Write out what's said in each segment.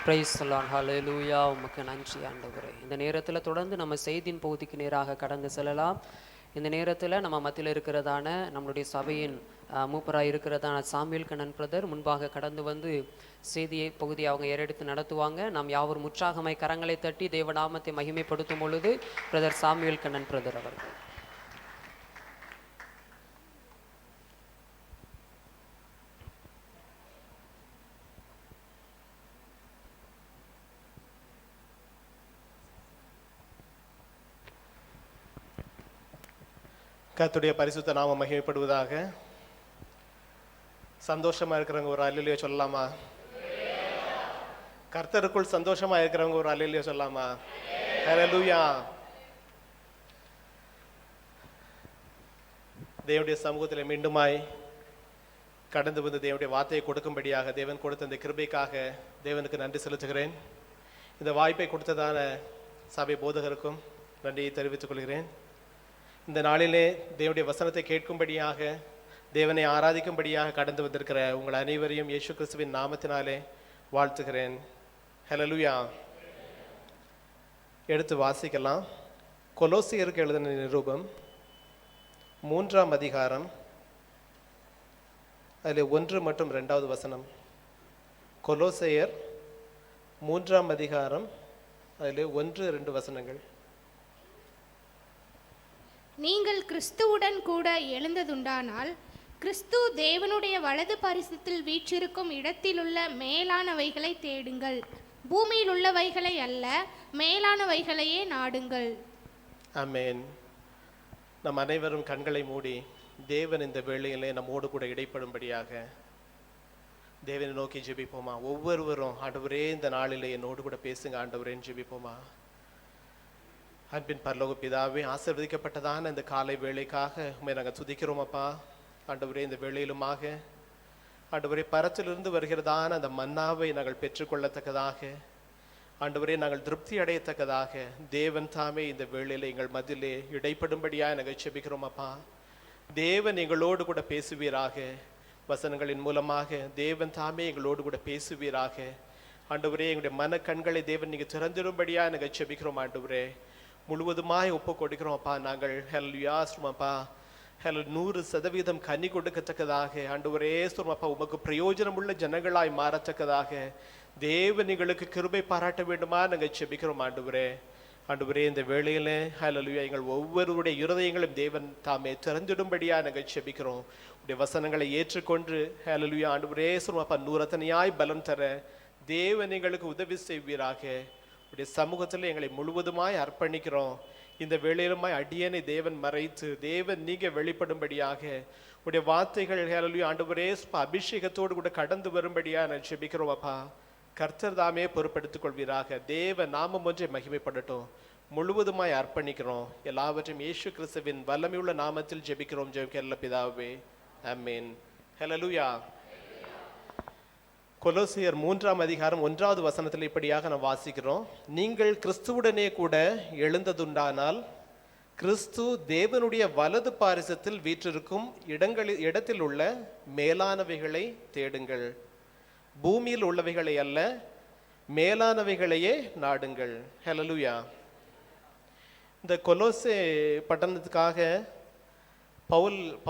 Price Lord, ஹல்லேலூயா. உமக்கு நன்றி ஆண்டவரே. இந்த நேரத்தில் தொடர்ந்து நம்ம செய்தியின் பகுதிக்கு நேராக கடந்து செல்லலாம். இந்த நேரத்தில் நம்ம மத்தியில் இருக்கிறதான நம்மளுடைய சபையின் மூப்பராக இருக்கிறதான சாமுவேல் கண்ணன் பிரதர் முன்பாக கடந்து வந்து செய்தியை பகுதியை அவங்க ஏறெடுத்து நடத்துவாங்க. நாம் யாவரும் உற்சாகமாய் கரங்களை தட்டி தேவநாமத்தை மகிமைப்படுத்தும் பொழுது பிரதர் சாமுவேல் கண்ணன் பிரதர் அவர்கள். கர்த்தருடைய பரிசுத்த நாமம் மகிமைப்படுவதாக. சந்தோஷமா இருக்கிறவங்க ஒரு அல்லேலூயா சொல்லலாமா? கர்த்தருக்குள் சந்தோஷமா இருக்கிறவங்க ஒரு அல்லேலூயா சொல்லலாமா? ஹல்லேலூயா. தேவனுடைய சமூகத்தில் மீண்டுமாய் கடந்து வந்து தேவனுடைய வார்த்தையை கொடுக்கும்படியாக தேவன் கொடுத்த இந்த கிருபைக்காக தேவனுக்கு நன்றி செலுத்துகிறேன். இந்த வாய்ப்பை கொடுத்ததான சபை போதகருக்கும் நன்றியை தெரிவித்துக் கொள்கிறேன். இந்த நாளிலே தேவனுடைய வசனத்தை கேட்கும்படியாக தேவனை ஆராதிக்கும்படியாக கடந்து வந்திருக்கிற உங்கள் அனைவரையும் இயேசு கிறிஸ்துவின் நாமத்தினாலே வாழ்த்துகிறேன். ஹல்லேலூயா. எடுத்து வாசிக்கலாம். கொலோசியருக்கு எழுதின நிருபம் 3ஆம் அதிகாரம், அதில் 1 மற்றும் 2வது வசனம். கொலோசையர் 3ஆம் அதிகாரம், அதில் 1, 2 வசனங்கள். நீங்கள் கிறிஸ்துவுடன் கூட எழுந்ததுண்டானால் கிறிஸ்து தேவனுடைய வலது பரிசத்தில் வீற்றிருக்கும் இடத்திலுள்ள மேலானவைகளை தேடுங்கள், பூமியில் உள்ளவைகளை அல்ல, மேலானவைகளையே நாடுங்கள். ஆமென். நம் அனைவரும் கண்களை மூடி தேவன் இந்த வேளையிலே நம்மோடு கூட இடைப்படும்படியாக தேவனை நோக்கி ஜெபிப்போமா? ஒவ்வொருவரும் ஆண்டவரே இந்த நாளிலே என்னோடு கூட பேசுங்க ஆண்டவரேன்னு ஜெபிப்போமா? அன்பின் பரலோக பிதாவே, ஆசீர்வதிக்கப்பட்டதான இந்த காலை வேளைக்காக உண்மை நாங்கள் துதிக்கிறோம் அப்பா. ஆண்டவரே, இந்த வேளையிலுமாக ஆண்டவரே பரத்திலிருந்து வருகிறதான அந்த மன்னாவை நாங்கள் பெற்றுக்கொள்ளத்தக்கதாக, ஆண்டவரே நாங்கள் திருப்தி அடையத்தக்கதாக தேவன் தாமே இந்த வேளையில் எங்கள் மத்தியிலே இடைப்படும்படியாக நாங்கள் செபிக்கிறோம் அப்பா. தேவன் எங்களோடு கூட பேசுவீராக. வசனங்களின் மூலமாக தேவன் தாமே எங்களோடு கூட பேசுவீராக. ஆண்டவரே, எங்களுடைய மன கண்களை தேவன் நீங்கள் திறந்திடும்படியாக நாங்கள் செபிக்கிறோம் ஆண்டவரே. முழுவதுமாய் ஒப்பு கொடுக்கிறோம் அப்பா. நாங்கள் ஹல்லேலூயா சொல்லுவோம்ப்பா. 100% கனி கொடுக்கத்தக்கதாக ஆண்டவரே சொல்லுவோம்ப்பா. உமக்கு பிரயோஜனம் உள்ள ஜனங்களாய் மாறத்தக்கதாக தேவன் எங்களுக்கு கிருபை பாராட்ட வேண்டுமா நாங்கள் செபிக்கிறோம் ஆண்டவரே. ஆண்டவரே, இந்த வேளையில ஹல்லேலூயா எங்கள் ஒவ்வொருவருடைய இருதயங்களும் தேவன் தாமே திறந்திடும்படியா நாங்கள் செபிக்கிறோம். உடைய வசனங்களை ஏற்றுக்கொண்டு ஹல்லேலூயா ஆண்டவரே சொல்லுவோம்ப்பா 100 பலன் தர தேவன் எங்களுக்கு உதவி செய்வீராக. உடைய சமூகத்தில் எங்களை முழுவதுமாய் அர்ப்பணிக்கிறோம். இந்த வேளையிலுமாய் அடியனை தேவன் மறைத்து தேவன் நீங்க வெளிப்படும்படியாக உடைய வார்த்தைகள் ஹல்லேலூயா ஆண்டவரே அபிஷேகத்தோடு கூட கடந்து வரும்படியா நான் ஜெபிக்கிறோம் அப்பா. கர்த்தர் தாமே பொறுப்பெடுத்துக் கொள்வீராக. தேவ நாமம் ஒன்றை மகிமைப்படட்டும். முழுவதுமாய் அர்ப்பணிக்கிறோம். எல்லாவற்றையும் இயேசு கிறிஸ்துவின் வல்லமையுள்ள நாமத்தில் ஜெபிக்கிறோம் ஜெபிக்கிற பிதாவே, ஆமென். ஹல்லேலூயா. கொலோசியர் 3ஆம் அதிகாரம் 1வது வசனத்தில் இப்படியாக நாம் வாசிக்கிறோம். நீங்கள் கிறிஸ்துவுடனே கூட எழுந்ததுண்டானால் கிறிஸ்து தேவனுடைய வலது பாரிசத்தில் வீற்றிருக்கும் இடத்தில் உள்ள மேலானவைகளை தேடுங்கள், பூமியில் உள்ளவைகளை அல்ல, மேலானவைகளையே நாடுங்கள். ஹல்லேலூயா. இந்த கொலோசே பட்டணத்துக்காக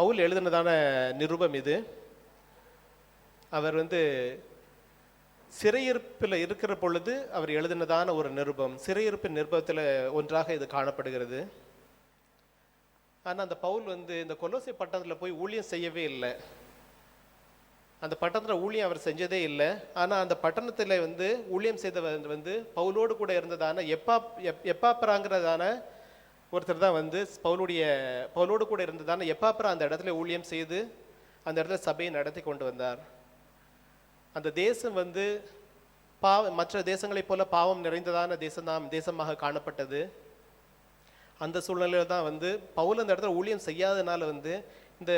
பவுல் எழுதினதான நிருபம் இது. அவர் சிறையிருப்பில் இருக்கிற பொழுது அவர் எழுதினதான ஒரு நிருபம். சிறையிருப்பின் நிருபத்தில் ஒன்றாக இது காணப்படுகிறது. ஆனால் அந்த பவுல் இந்த கொலோசை பட்டணத்தில் போய் ஊழியம் செய்யவே இல்லை. அந்த பட்டணத்தில் ஊழியம் அவர் செஞ்சதே இல்லை. ஆனால் அந்த பட்டணத்தில் ஊழியம் செய்த பவுலோடு கூட இருந்ததான எப்பாப்பராங்கிறதான ஒருத்தர் தான் பவுலோடு கூட இருந்ததான எப்பாப்பரா அந்த இடத்துல ஊழியம் செய்து அந்த இடத்துல சபையை நடத்தி கொண்டு வந்தார். அந்த தேசம் மற்ற தேசங்களைப் போல பாவம் நிறைந்ததான தேசமாக காணப்பட்டது. அந்த சூழ்நிலையில் தான் பவுல் அந்த இடத்துல ஊழியம் செய்யாதனால இந்த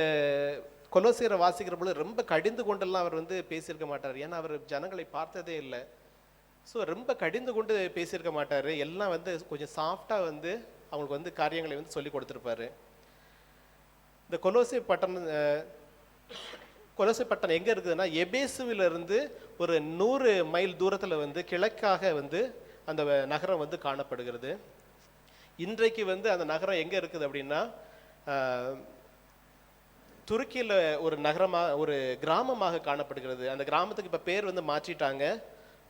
கொலோசியரை வாசிக்கிற பொழுது ரொம்ப கடிந்து கொண்டெல்லாம் அவர் பேசியிருக்க மாட்டார். ஏன்னா அவர் ஜனங்களை பார்த்ததே இல்லை. ஸோ ரொம்ப கடிந்து கொண்டு பேசியிருக்க மாட்டார். எல்லாம் கொஞ்சம் சாஃப்டாக அவங்களுக்கு காரியங்களை சொல்லி கொடுத்துருப்பாரு. இந்த கொலோசை பட்டணம் எங்கே இருக்குதுன்னா எபேசுவிலிருந்து ஒரு 100 மைல் தூரத்தில் வந்து கிழக்காக வந்து அந்த நகரம் வந்து காணப்படுகிறது. இன்றைக்கு வந்து அந்த நகரம் எங்கே இருக்குது அப்படின்னா துருக்கியில் ஒரு ஒரு கிராமமாக காணப்படுகிறது. அந்த கிராமத்துக்கு இப்போ பேர் வந்து மாற்றிட்டாங்க.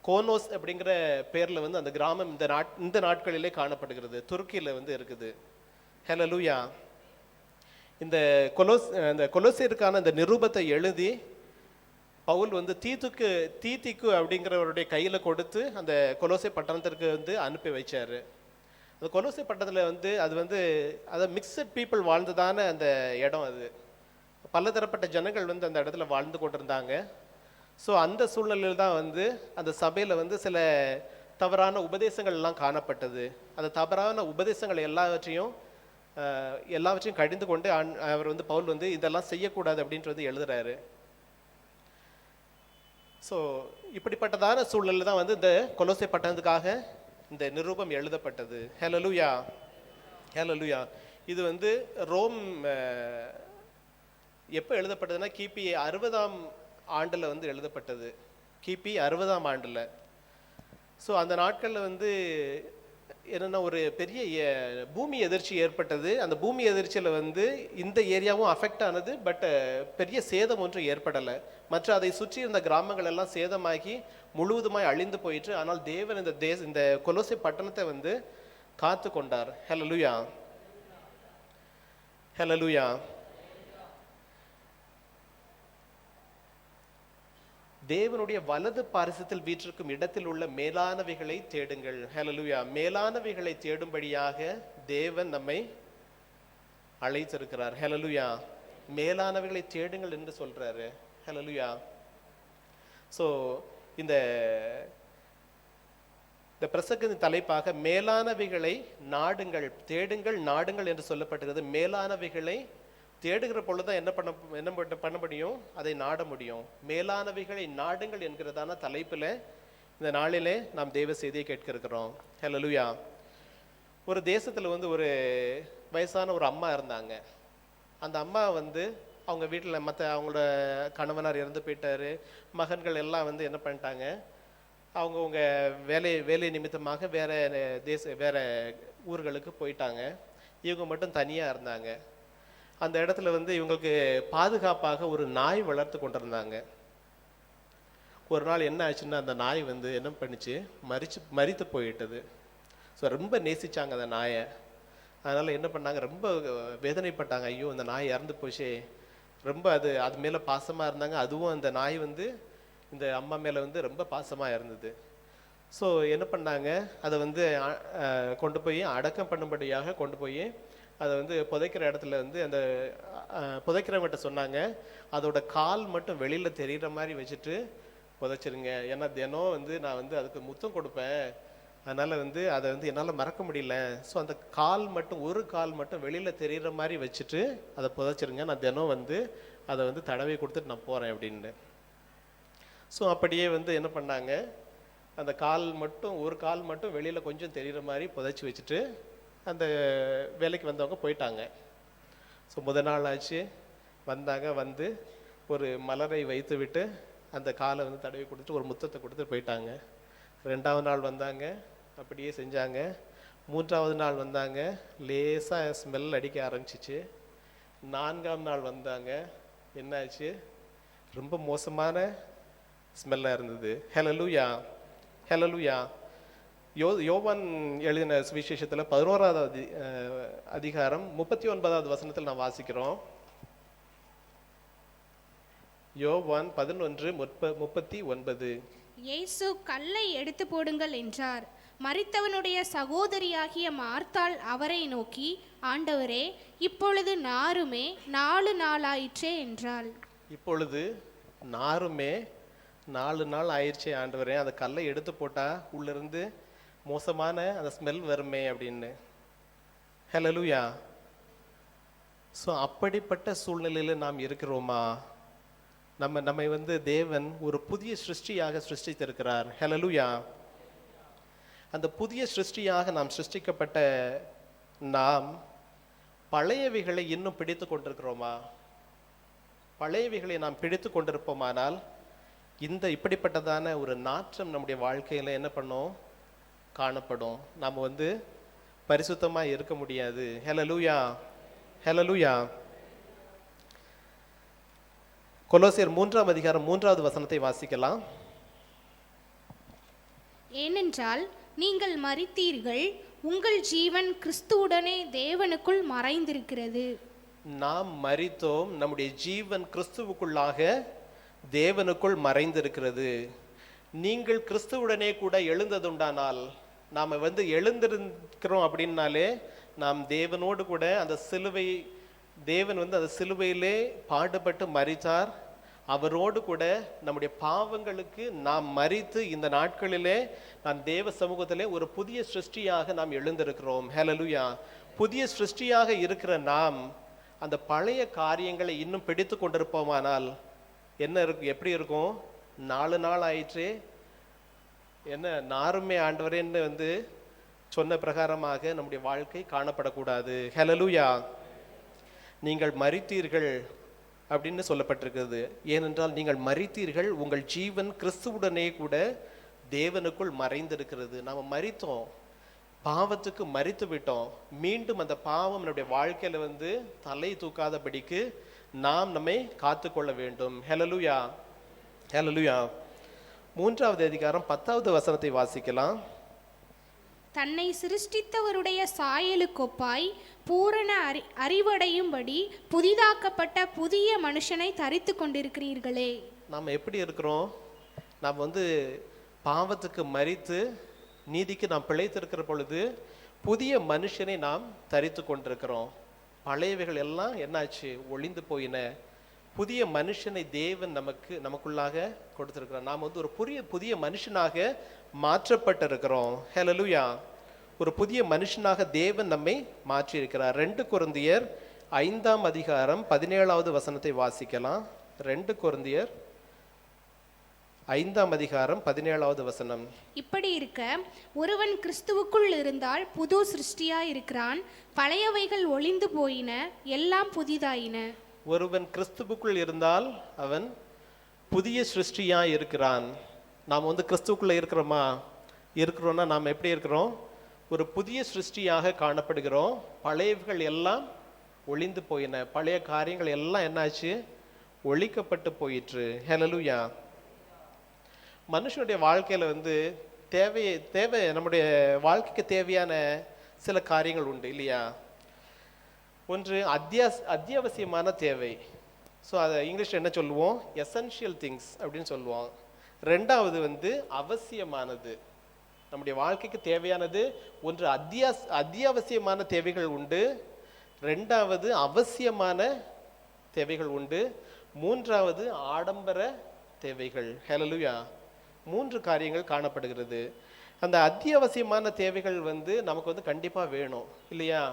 கோனோஸ் அப்படிங்கிற பேரில் வந்து அந்த கிராமம் இந்த நாட்களிலே காணப்படுகிறது. துருக்கியில் வந்து இருக்குது. ஹல்லேலூயா. இந்த கொலோசியருக்கான இந்த நிருபத்தை எழுதி பவுல் வந்து தீத்திக்கு அப்படிங்கிறவருடைய கையில் கொடுத்து அந்த கொலோசை பட்டணத்திற்கு வந்து அனுப்பி வச்சார். அந்த கொலோசை பட்டணத்தில் வந்து அது வந்து அதை மிக்சட் பீப்புள் வாழ்ந்ததான அந்த இடம். அது பலதரப்பட்ட ஜனங்கள் வந்து அந்த இடத்துல வாழ்ந்து கொண்டிருந்தாங்க. ஸோ அந்த சூழ்நிலையில் தான் வந்து அந்த சபையில் வந்து சில தவறான உபதேசங்கள் எல்லாம் காணப்பட்டது. அந்த தவறான உபதேசங்கள் எல்லாவற்றையும் கடிந்து கொண்டு அவர் வந்து பவுல் வந்து இதெல்லாம் செய்யக்கூடாது அப்படின்றது எழுதுறாரு. ஸோ இப்படிப்பட்டதான சூழ்நிலை தான் வந்து இந்த கொலோசை பட்டணத்துக்காக இந்த நிருபம் எழுதப்பட்டது. ஹல்லேலூயா, ஹல்லேலூயா. இது வந்து ரோம் எப்போ எழுதப்பட்டதுன்னா கிபி 60ஆம் ஆண்டில் வந்து எழுதப்பட்டது. கிபி 60ஆம் ஆண்டில். ஸோ அந்த நாட்களில் வந்து என்னென்னா ஒரு பெரிய பூமி எதிர்ச்சி ஏற்பட்டது. அந்த பூமி எதிர்ச்சியில் வந்து இந்த ஏரியாவும் அஃபெக்ட் ஆனது. பட் பெரிய சேதம் ஒன்றும் ஏற்படலை. மற்ற அதை சுற்றி இருந்த கிராமங்கள் எல்லாம் சேதமாகி முழுவதுமாய் அழிந்து போயிற்று. ஆனால் தேவன் இந்த கொலோசை பட்டணத்தை வந்து காத்து கொண்டார். ஹல்லேலூயா, ஹல்லேலூயா. தேவனுடைய வலது பாரிசத்தில் வீற்றிருக்கும் இடத்தில் உள்ள மேலானவைகளை தேடுங்கள். ஹல்லேலூயா. மேலானவைகளை தேடும்படியாக தேவன் நம்மை அழைத்திருக்கிறார். ஹல்லேலூயா. மேலானவைகளை தேடுங்கள் என்று சொல்றாரு. ஹல்லேலூயா. ஸோ இந்த பிரசங்கத்தின் தலைப்பாக மேலானவைகளை நாடுங்கள், தேடுங்கள், நாடுங்கள் என்று சொல்லப்பட்டிருக்கிறது. மேலானவைகளை தேடுகிற பொழுதுதான் என்ன பண்ண முடியும்? அதை நாட முடியும். மேலானவைகளை நாடுங்கள் என்கிறதான தலைப்பில் இந்த நாளிலே நாம் தேவ செய்தியை கேட்க இருக்கிறோம். ஹல்லேலூயா. ஒரு தேசத்தில் வந்து ஒரு வயசான ஒரு அம்மா இருந்தாங்க. அந்த அம்மா வந்து அவங்க வீட்டில் அவங்களோட கணவனார் இறந்து போயிட்டாரு. மகன்கள் எல்லாம் வந்து என்ன பண்ணிட்டாங்க, அவங்கவுங்க வேலை நிமித்தமாக வேற ஊர்களுக்கு போயிட்டாங்க. இவங்க மட்டும் தனியாக இருந்தாங்க. அந்த இடத்துல வந்து இவங்களுக்கு பாதுகாப்பாக ஒரு நாய் வளர்த்து கொண்டிருந்தாங்க. ஒரு நாள் என்ன ஆச்சுன்னா அந்த நாய் வந்து என்ன பண்ணிச்சு, மரித்து போயிட்டது. ஸோ ரொம்ப நேசிச்சாங்க அந்த நாயை. அதனால் என்ன பண்ணாங்க, ரொம்ப வேதனைப்பட்டாங்க. ஐயோ அந்த நாய் இறந்து போச்சே. ரொம்ப அது மேலே பாசமாக இருந்தாங்க. அதுவும் அந்த நாய் வந்து இந்த அம்மா மேலே வந்து ரொம்ப பாசமாக இருந்தது. ஸோ என்ன பண்ணாங்க, அதை வந்து கொண்டு போய் அடக்கம் பண்ணும்படியாக கொண்டு போய் அதை வந்து புதைக்கிற இடத்துல வந்து அந்த புதைக்கிறவங்கிட்ட சொன்னாங்க, அதோட கால் மட்டும் வெளியில் தெரிகிற மாதிரி வச்சுட்டு புதைச்சிருங்க. ஏன்னா தினம் வந்து நான் வந்து அதுக்கு முத்தம் கொடுப்பேன். அதனால் வந்து அதை வந்து என்னால் மறக்க முடியல. ஸோ அந்த ஒரு கால் மட்டும் வெளியில் தெரிகிற மாதிரி வச்சுட்டு அதை புதைச்சிருங்க. நான் தினம் வந்து அதை வந்து தடவை கொடுத்துட்டு நான் போகிறேன் அப்படின்னு. ஸோ அப்படியே வந்து என்ன பண்ணாங்க, அந்த ஒரு கால் மட்டும் வெளியில் கொஞ்சம் தெரிகிற மாதிரி புதைச்சி வச்சுட்டு அந்த வேலைக்கு வந்தவங்க போயிட்டாங்க. ஸோ முதல் நாள் ஆச்சு, வந்தாங்க. வந்து ஒரு மலரை வைத்து விட்டு அந்த காலை வந்து தடவி கொடுத்துட்டு ஒரு முத்தத்தை கொடுத்துட்டு போயிட்டாங்க. 2வது நாள் வந்தாங்க, அப்படியே செஞ்சாங்க. 3வது நாள் வந்தாங்க, லேசாக ஸ்மெல் அடிக்க ஆரம்பிச்சிச்சு. 4ஆம் நாள் வந்தாங்க, என்னாச்சு, ரொம்ப மோசமான ஸ்மெல்லாக இருந்தது. ஹல்லேலூயா, ஹல்லேலூயா. யோவான் எழுதின சுவிசேஷத்தில் 11வது அதிகாரம் 39வது வசனத்தில் நான் வாசிக்கிறோம். யோவான் 11:39. இயேசு கல்லை எடுத்து போடுங்கள் என்றார். மரித்தவனுடைய சகோதரியாகிய மார்த்தாள் அவரை நோக்கி, ஆண்டவரே, இப்பொழுது நாருமே 4 நாளாயிற்றே என்றாள். இப்பொழுது நாருமே 4 நாள் ஆயிடுச்சே ஆண்டவரே, அந்த கல்லை எடுத்து போட்டா உள்ளிருந்து மோசமான அந்த ஸ்மெல் வருமே அப்படின்னு. ஹல்லேலூயா. ஸோ அப்படிப்பட்ட சூழ்நிலையில் நாம் இருக்கிறோமா? நம்மை வந்து தேவன் ஒரு புதிய சிருஷ்டியாக சிருஷ்டித்திருக்கிறார். ஹல்லேலூயா. அந்த புதிய சிருஷ்டியாக நாம் சிருஷ்டிக்கப்பட்ட நாம் பழையவைகளை இன்னும் பிடித்து கொண்டிருக்கிறோமா? பழையவைகளை நாம் பிடித்து கொண்டிருப்போமானால் இப்படிப்பட்டதான ஒரு நாற்றம் நம்முடைய வாழ்க்கையில என்ன பண்ணோம், காணப்படும். நாம் வந்து பரிசுத்தமா இருக்க முடியாது. ஹல்லேலூயா, ஹல்லேலூயா. கொலோசியர் 3ஆம் அதிகாரம் 3வது வசனத்தை வாசிக்கலாம். ஏனென்றால் நீங்கள் மரித்தீர்கள், உங்கள் ஜீவன் கிறிஸ்துவுடனே தேவனுக்குள் மறைந்திருக்கிறது. நாம் மரித்தோம், நம்முடைய ஜீவன் கிறிஸ்துவுக்குள்ளாக தேவனுக்குள் மறைந்திருக்கிறது. நீங்கள் கிறிஸ்துவுடனே கூட எழுந்ததுண்டானால், நாம் வந்து எழுந்திருக்கிறோம் அப்படின்னாலே நாம் தேவனோடு கூட அந்த சிலுவை, தேவன் வந்து அந்த சிலுவையிலே பாடுபட்டு மரித்தார். அவரோடு கூட நம்முடைய பாவங்களுக்கு நாம் மரித்து இந்த நாட்களிலே நாம் தேவ சமூகத்திலே ஒரு புதிய சிருஷ்டியாக நாம் எழுந்திருக்கிறோம். ஹல்லேலூயா. புதிய சிருஷ்டியாக இருக்கிற நாம் அந்த பழைய காரியங்களை இன்னும் பிடித்து கொண்டிருப்போமானால் என்ன இருக்கும், எப்படி இருக்கும்? 4 நாள் ஆயிற்றே, என்ன நாருமே ஆண்டவரேன்னு வந்து சொன்ன பிரகாரமாக நம்முடைய வாழ்க்கை காணப்படக்கூடாது. ஹல்லேலூயா. நீங்கள் மரித்தீர்கள் அப்படின்னு சொல்லப்பட்டிருக்கிறது. ஏனென்றால் நீங்கள் மரித்தீர்கள், உங்கள் ஜீவன் கிறிஸ்துவுடனே கூட தேவனுக்குள் மறைந்திருக்கிறது. நாம் மரித்தோம், பாவத்துக்கு மரித்து விட்டோம். மீண்டும் அந்த பாவம் நம்முடைய வாழ்க்கையில வந்து தலை தூக்காதபடிக்கு நாம் நம்மை காத்து கொள்ள வேண்டும். ஹல்லேலூயா, ஹல்லேலூயா. 3வது அதிகாரம் 10வது வசனத்தை வாசிக்கலாம். தன்னை சிருஷ்டித்தவருடைய சாயலுக்கொப்பாய் பூரண அறிவடையும்படி புதிதாக்கப்பட்ட புதிய மனுஷனை தரித்து கொண்டிருக்கிறீர்களே. நாம் எப்படி இருக்கிறோம்? நாம் வந்து பாவத்துக்கு மரித்து நீதிக்கு நாம் பிழைத்திருக்கிற பொழுது புதிய மனுஷனை நாம் தரித்து கொண்டிருக்கிறோம். பழையவைகள் எல்லாம் என்னாச்சு? ஒளிந்து போயின. புதிய மனுஷனை தேவன் நமக்குள்ளாக கொடுத்திருக்கிறார். நாம் வந்து ஒரு புதிய மனுஷனாக மாற்றப்பட்டிருக்கிறோம். ஹல்லேலூயா. ஒரு புதிய மனுஷனாக தேவன் நம்மை மாற்றி இருக்கிறார். 2 கொரிந்தியர் 5ஆம் அதிகாரம் 17வது வசனத்தை வாசிக்கலாம். 2 கொரிந்தியர் 5ஆம் அதிகாரம் 17வது வசனம். இப்படி இருக்க ஒருவன் கிறிஸ்துவுக்குள் இருந்தால் புது சிருஷ்டியாய் இருக்கிறான், பழையவைகள் ஒளிந்து போயின, எல்லாம் புதிதாயின. ஒருவன் கிறிஸ்துவுக்குள் இருந்தால் அவன் புதிய சிருஷ்டியாய் இருக்கிறான். நாம் வந்து கிறிஸ்துவுக்குள்ள இருக்கிறோம்னா நாம் எப்படி இருக்கிறோம்? ஒரு புதிய சிருஷ்டியாக காணப்படுகிறோம். பழையவைகள் எல்லாம் ஒளிந்து போயின, பழைய காரியங்கள் எல்லாம் என்னாச்சு? ஒழிக்கப்பட்டு போயிற்று. ஹல்லேலூயா. மனுஷனுடைய வாழ்க்கையில வந்து தேவை நம்முடைய வாழ்க்கைக்கு தேவையான சில காரியங்கள் உண்டு இல்லையா? ஒன்று அத்தியாவசியமான தேவை. ஸோ அதை இங்கிலீஷில் என்ன சொல்லுவோம்? எசென்ஷியல் திங்ஸ் அப்படின்னு சொல்லுவோம். 2வது வந்து அவசியமானது. நம்முடைய வாழ்க்கைக்கு தேவையானது ஒன்று அத்தியாவசியமான தேவைகள் உண்டு, 2வது அவசியமான தேவைகள் உண்டு, 3வது ஆடம்பர தேவைகள். ஹல்லேலூயா. 3 காரியங்கள் காணப்படுகிறது. அந்த அத்தியாவசியமான தேவைகள் வந்து நமக்கு வந்து கண்டிப்பாக வேணும் இல்லையா?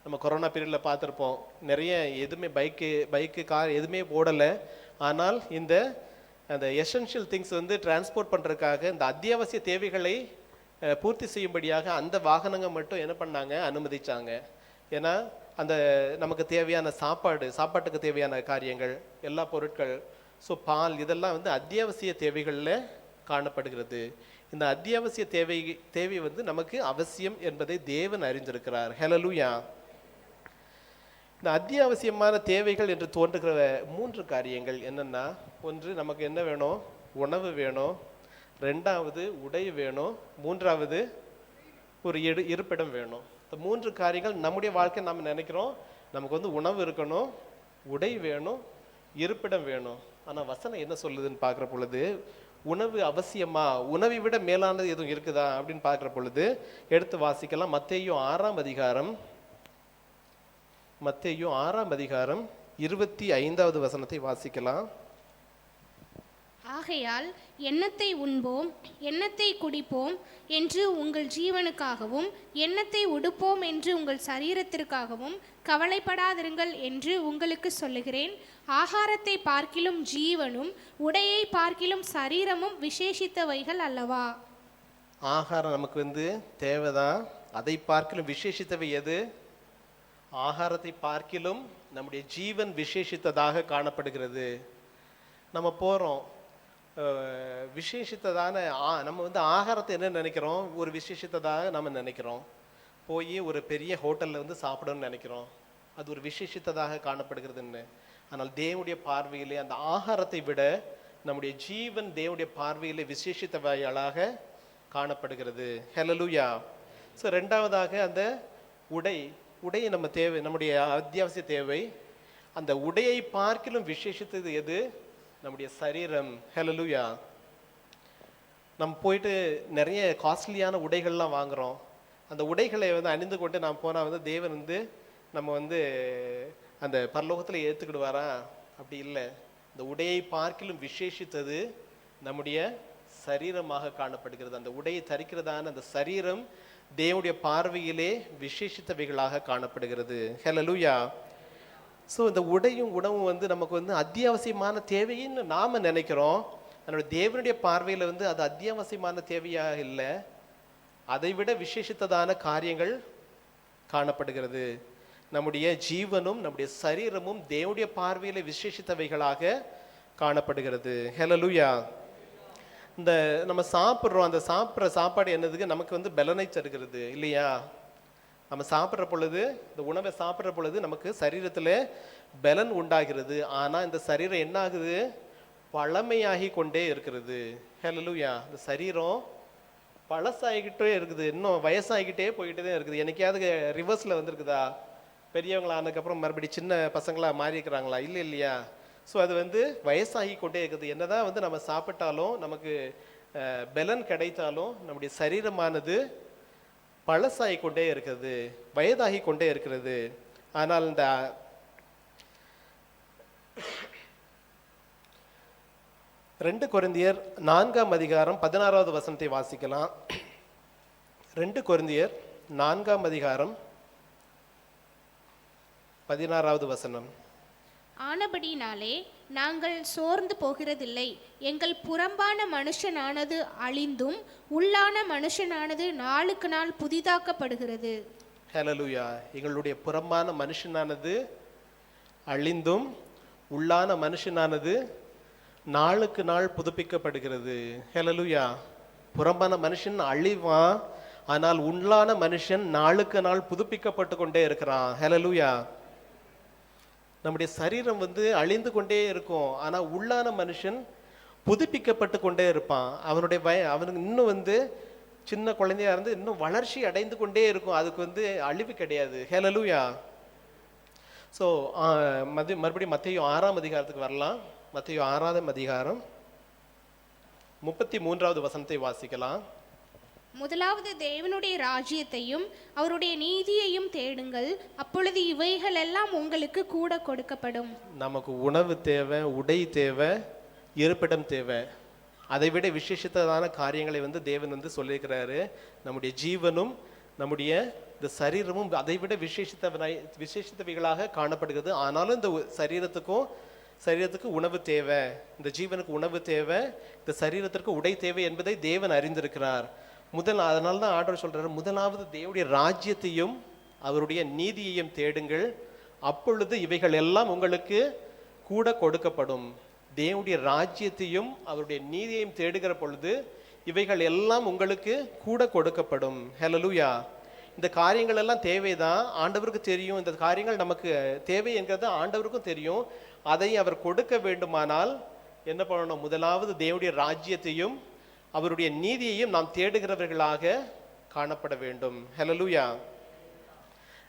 நம்ம கொரோனா பீரியடில் பார்த்துருப்போம், நிறைய எதுவுமே பைக்கு கார் எதுவுமே ஓடலை. ஆனால் அந்த எசென்ஷியல் திங்ஸ் வந்து டிரான்ஸ்போர்ட் பண்ணுறதுக்காக இந்த அத்தியாவசிய தேவைகளை பூர்த்தி செய்யும்படியாக அந்த வாகனங்கள் மட்டும் என்ன பண்ணாங்க? அனுமதிச்சாங்க. ஏன்னா அந்த நமக்கு தேவையான சாப்பாட்டுக்கு தேவையான காரியங்கள், எல்லா பொருட்கள், ஸோ பால், இதெல்லாம் வந்து அத்தியாவசிய தேவைகளில் காணப்படுகிறது. இந்த அத்தியாவசிய தேவை வந்து நமக்கு அவசியம் என்பதை தேவன் அறிந்திருக்கிறார். ஹல்லேலூயா. இந்த அத்தியாவசியமான தேவைகள் என்று தோன்றுகிற 3 காரியங்கள் என்னன்னா, ஒன்று நமக்கு என்ன வேணும்? உணவு வேணும், 2வது உடை வேணும், 3வது ஒரு இருப்பிடம் வேணும். இந்த 3 காரியங்கள் நம்முடைய வாழ்க்கை நாம் நினைக்கிறோம் நமக்கு வந்து உணவு இருக்கணும், உடை வேணும், இருப்பிடம் வேணும். ஆனால் வசனம் என்ன சொல்லுதுன்னு பார்க்குற பொழுது, உணவு அவசியமா? உணவை விட மேலானது எதுவும் இருக்குதா அப்படின்னு பார்க்குற பொழுது எடுத்து வாசிக்கலாம். மத்தேயு 6ஆம் அதிகாரம் 25வது வசனத்தை வாசிக்கலாம். ஆகையால் எண்ணத்தை உண்போம், எண்ணத்தை குடிப்போம் என்று உங்கள் ஜீவனுக்காகவும், எண்ணத்தை உடுப்போம் என்று உங்கள் சரீரத்திற்காகவும் கவலைப்படாதிருங்கள் என்று உங்களுக்கு சொல்லுகிறேன். ஆகாரத்தை பார்க்கிலும் ஜீவனும், உடையை பார்க்கிலும் சரீரமும் விசேஷித்தவைகள் அல்லவா? ஆகாரம் நமக்கு வந்து தேவைதான். அதை பார்க்கிலும் விசேஷித்தவை எது? ஆகாரத்தை பார்க்கிலும் நம்முடைய ஜீவன் விசேஷித்ததாக காணப்படுகிறது. நம்ம போகிறோம், விசேஷித்ததான நம்ம வந்து ஆகாரத்தை என்ன நினைக்கிறோம், ஒரு விசேஷித்ததாக நம்ம நினைக்கிறோம். போய் ஒரு பெரிய ஹோட்டலில் வந்து சாப்பிடணும்னு நினைக்கிறோம், அது ஒரு விசேஷித்ததாக காணப்படுகிறதுன்னு. ஆனால் தேவனுடைய பார்வையிலே அந்த ஆகாரத்தை விட நம்முடைய ஜீவன் தேவனுடைய பார்வையிலே விசேஷித்தவைகளாக காணப்படுகிறது. ஹல்லேலூயா. ஸோ ரெண்டாவதாக அந்த உடை நம்ம தேவை, நம்முடைய அத்தியாவசிய தேவை. அந்த உடையை பார்க்கிலும் விசேஷித்தது எது? நம்முடைய சரீரம். ஹல்லேலூயா. நம்ம போயிட்டு நிறைய காஸ்ட்லியான உடைகள்லாம் வாங்குகிறோம். அந்த உடைகளை வந்து அணிந்து கொண்டு நாம் போனால் வந்து தேவன் வந்து நம்ம வந்து அந்த பரலோகத்தில் ஏற்றுக்கிடுவாரா? அப்படி இல்லை. இந்த உடையை பார்க்கிலும் விசேஷித்தது நம்முடைய சரீரமாக காணப்படுகிறது. அந்த உடையை தரிக்கிறதான அந்த சரீரம் தேவனுடைய பார்வையிலே விசேஷித்தவைகளாக காணப்படுகிறது. ஹல்லேலூயா. ஸோ இந்த உடையும் உணவும் வந்து நமக்கு வந்து அத்தியாவசியமான தேவைன்னு நாம் நினைக்கிறோம். அதனுடைய தேவனுடைய பார்வையில் வந்து அது அத்தியாவசியமான தேவையாக இல்லை, அதை விட விசேஷித்ததான காரியங்கள் காணப்படுகிறது. நம்முடைய ஜீவனும் நம்முடைய சரீரமும் தேவனுடைய பார்வையில் விசேஷித்தவைகளாக காணப்படுகிறது. ஹல்லேலூயா. இந்த நம்ம சாப்பிட்றோம், அந்த சாப்பிட்ற சாப்பாடு என்னதுக்கு? நமக்கு வந்து பலனை தருகிறது இல்லையா? நம்ம சாப்பிட்ற பொழுது, இந்த உணவை சாப்பிட்ற பொழுது நமக்கு சரீரத்தில் பலன் உண்டாகிறது. ஆனால் இந்த சரீரம் என்ன ஆகுது? பழமையாகி கொண்டே இருக்கிறது. ஹல்லேலூயா. இந்த சரீரம் பழசாகிக்கிட்டே இருக்குது, இன்னும் வயசாகிக்கிட்டே போய்கிட்டே தான் இருக்குது. என்னைக்காவது ரிவர்ஸில் வந்துருக்குதா? பெரியவங்களானதுக்கப்புறம் மறுபடியும் சின்ன பசங்களாக மாறி இருக்கிறாங்களா? இல்லை இல்லையா? ஸோ அது வந்து வயசாகி கொண்டே இருக்குது. என்னதான் வந்து நம்ம சாப்பிட்டாலும் நமக்கு பலன் கிடைத்தாலும் நம்முடைய சரீரமானது பழசாகி கொண்டே இருக்கிறது, வயதாகி கொண்டே இருக்கிறது. ஆனால் இந்த 2 கொரிந்தியர் 4ஆம் அதிகாரம் 16வது வசனத்தை வாசிக்கலாம். 2 கொரிந்தியர் 4ஆம் அதிகாரம் 16வது வசனம். ஆனபடினாலே நாங்கள் சோர்ந்து போகிறதில்லை. எங்கள் புறம்பான மனுஷனானது அழிந்தும் உள்ளான மனுஷனானது நாளுக்கு நாள் புதிதாக்கப்படுகிறது. ஹல்லேலூயா. எங்களுடைய புறம்பான மனுஷனானது அழிந்தும் உள்ளான மனுஷனானது நாளுக்கு நாள் புதுப்பிக்கப்படுகிறது. ஹல்லேலூயா. புறம்பான மனுஷன் அழிவான், ஆனால் உள்ளான மனுஷன் நாளுக்கு நாள் புதுப்பிக்கப்பட்டு கொண்டே இருக்கிறான். ஹல்லேலூயா. நம்முடைய சரீரம் வந்து அழிந்து கொண்டே இருக்கும், ஆனால் உள்ளான மனுஷன் புதுப்பிக்கப்பட்டு கொண்டே இருப்பான். அவனுக்கு இன்னும் வந்து சின்ன குழந்தையா இருந்து இன்னும் வளர்ச்சி அடைந்து கொண்டே இருக்கும். அதுக்கு வந்து அழிவு கிடையாது. ஹல்லேலூயா. ஸோ மறுபடியும் மத்தேயு 6ஆம் அதிகாரத்துக்கு வரலாம். மத்தேயு 6ஆம் அதிகாரம் 33வது வசனத்தை வாசிக்கலாம். முதலாவது தேவனுடைய ராஜ்யத்தையும் அவருடைய நீதியையும் தேடுங்கள், அப்பொழுது இவைகள் எல்லாம் உங்களுக்கு கூட கொடுக்கப்படும். நமக்கு உணவு தேவை, உடை தேவை, இருப்பிடம் தேவை. அதை விட விசேஷித்ததான காரியங்களை வந்து தேவன் வந்து சொல்லியிருக்கிறாரு. நம்முடைய ஜீவனும் நம்முடைய இந்த சரீரமும் அதை விட விசேஷித்தவைகளாக காணப்படுகிறது. ஆனாலும் இந்த சரீரத்துக்கு உணவு தேவை, இந்த ஜீவனுக்கு உணவு தேவை, இந்த சரீரத்திற்கு உடை தேவை என்பதை தேவன் அறிந்திருக்கிறார். அதனால தான் ஆண்டவர் சொல்றாரு, முதலாவது தேவனுடைய ராஜ்யத்தையும் அவருடைய நீதியையும் தேடுங்கள், அப்பொழுது இவைகள் எல்லாம் உங்களுக்கு கூட கொடுக்கப்படும். தேவனுடைய ராஜ்யத்தையும் அவருடைய நீதியையும் தேடுகிற பொழுது இவைகள் எல்லாம் உங்களுக்கு கூட கொடுக்கப்படும். ஹல்லேலூயா. இந்த காரியங்கள் எல்லாம் தேவைதான், ஆண்டவருக்கு தெரியும். இந்த காரியங்கள் நமக்கு தேவை என்கிறது ஆண்டவருக்கும் தெரியும். அதை அவர் கொடுக்க வேண்டுமானால் என்ன பண்ணணும்? முதலாவது தேவனுடைய ராஜ்யத்தையும் அவருடைய நீதியையும் நாம் தேடுகிறவர்களாக காணப்பட வேண்டும். ஹல்லேலூயா.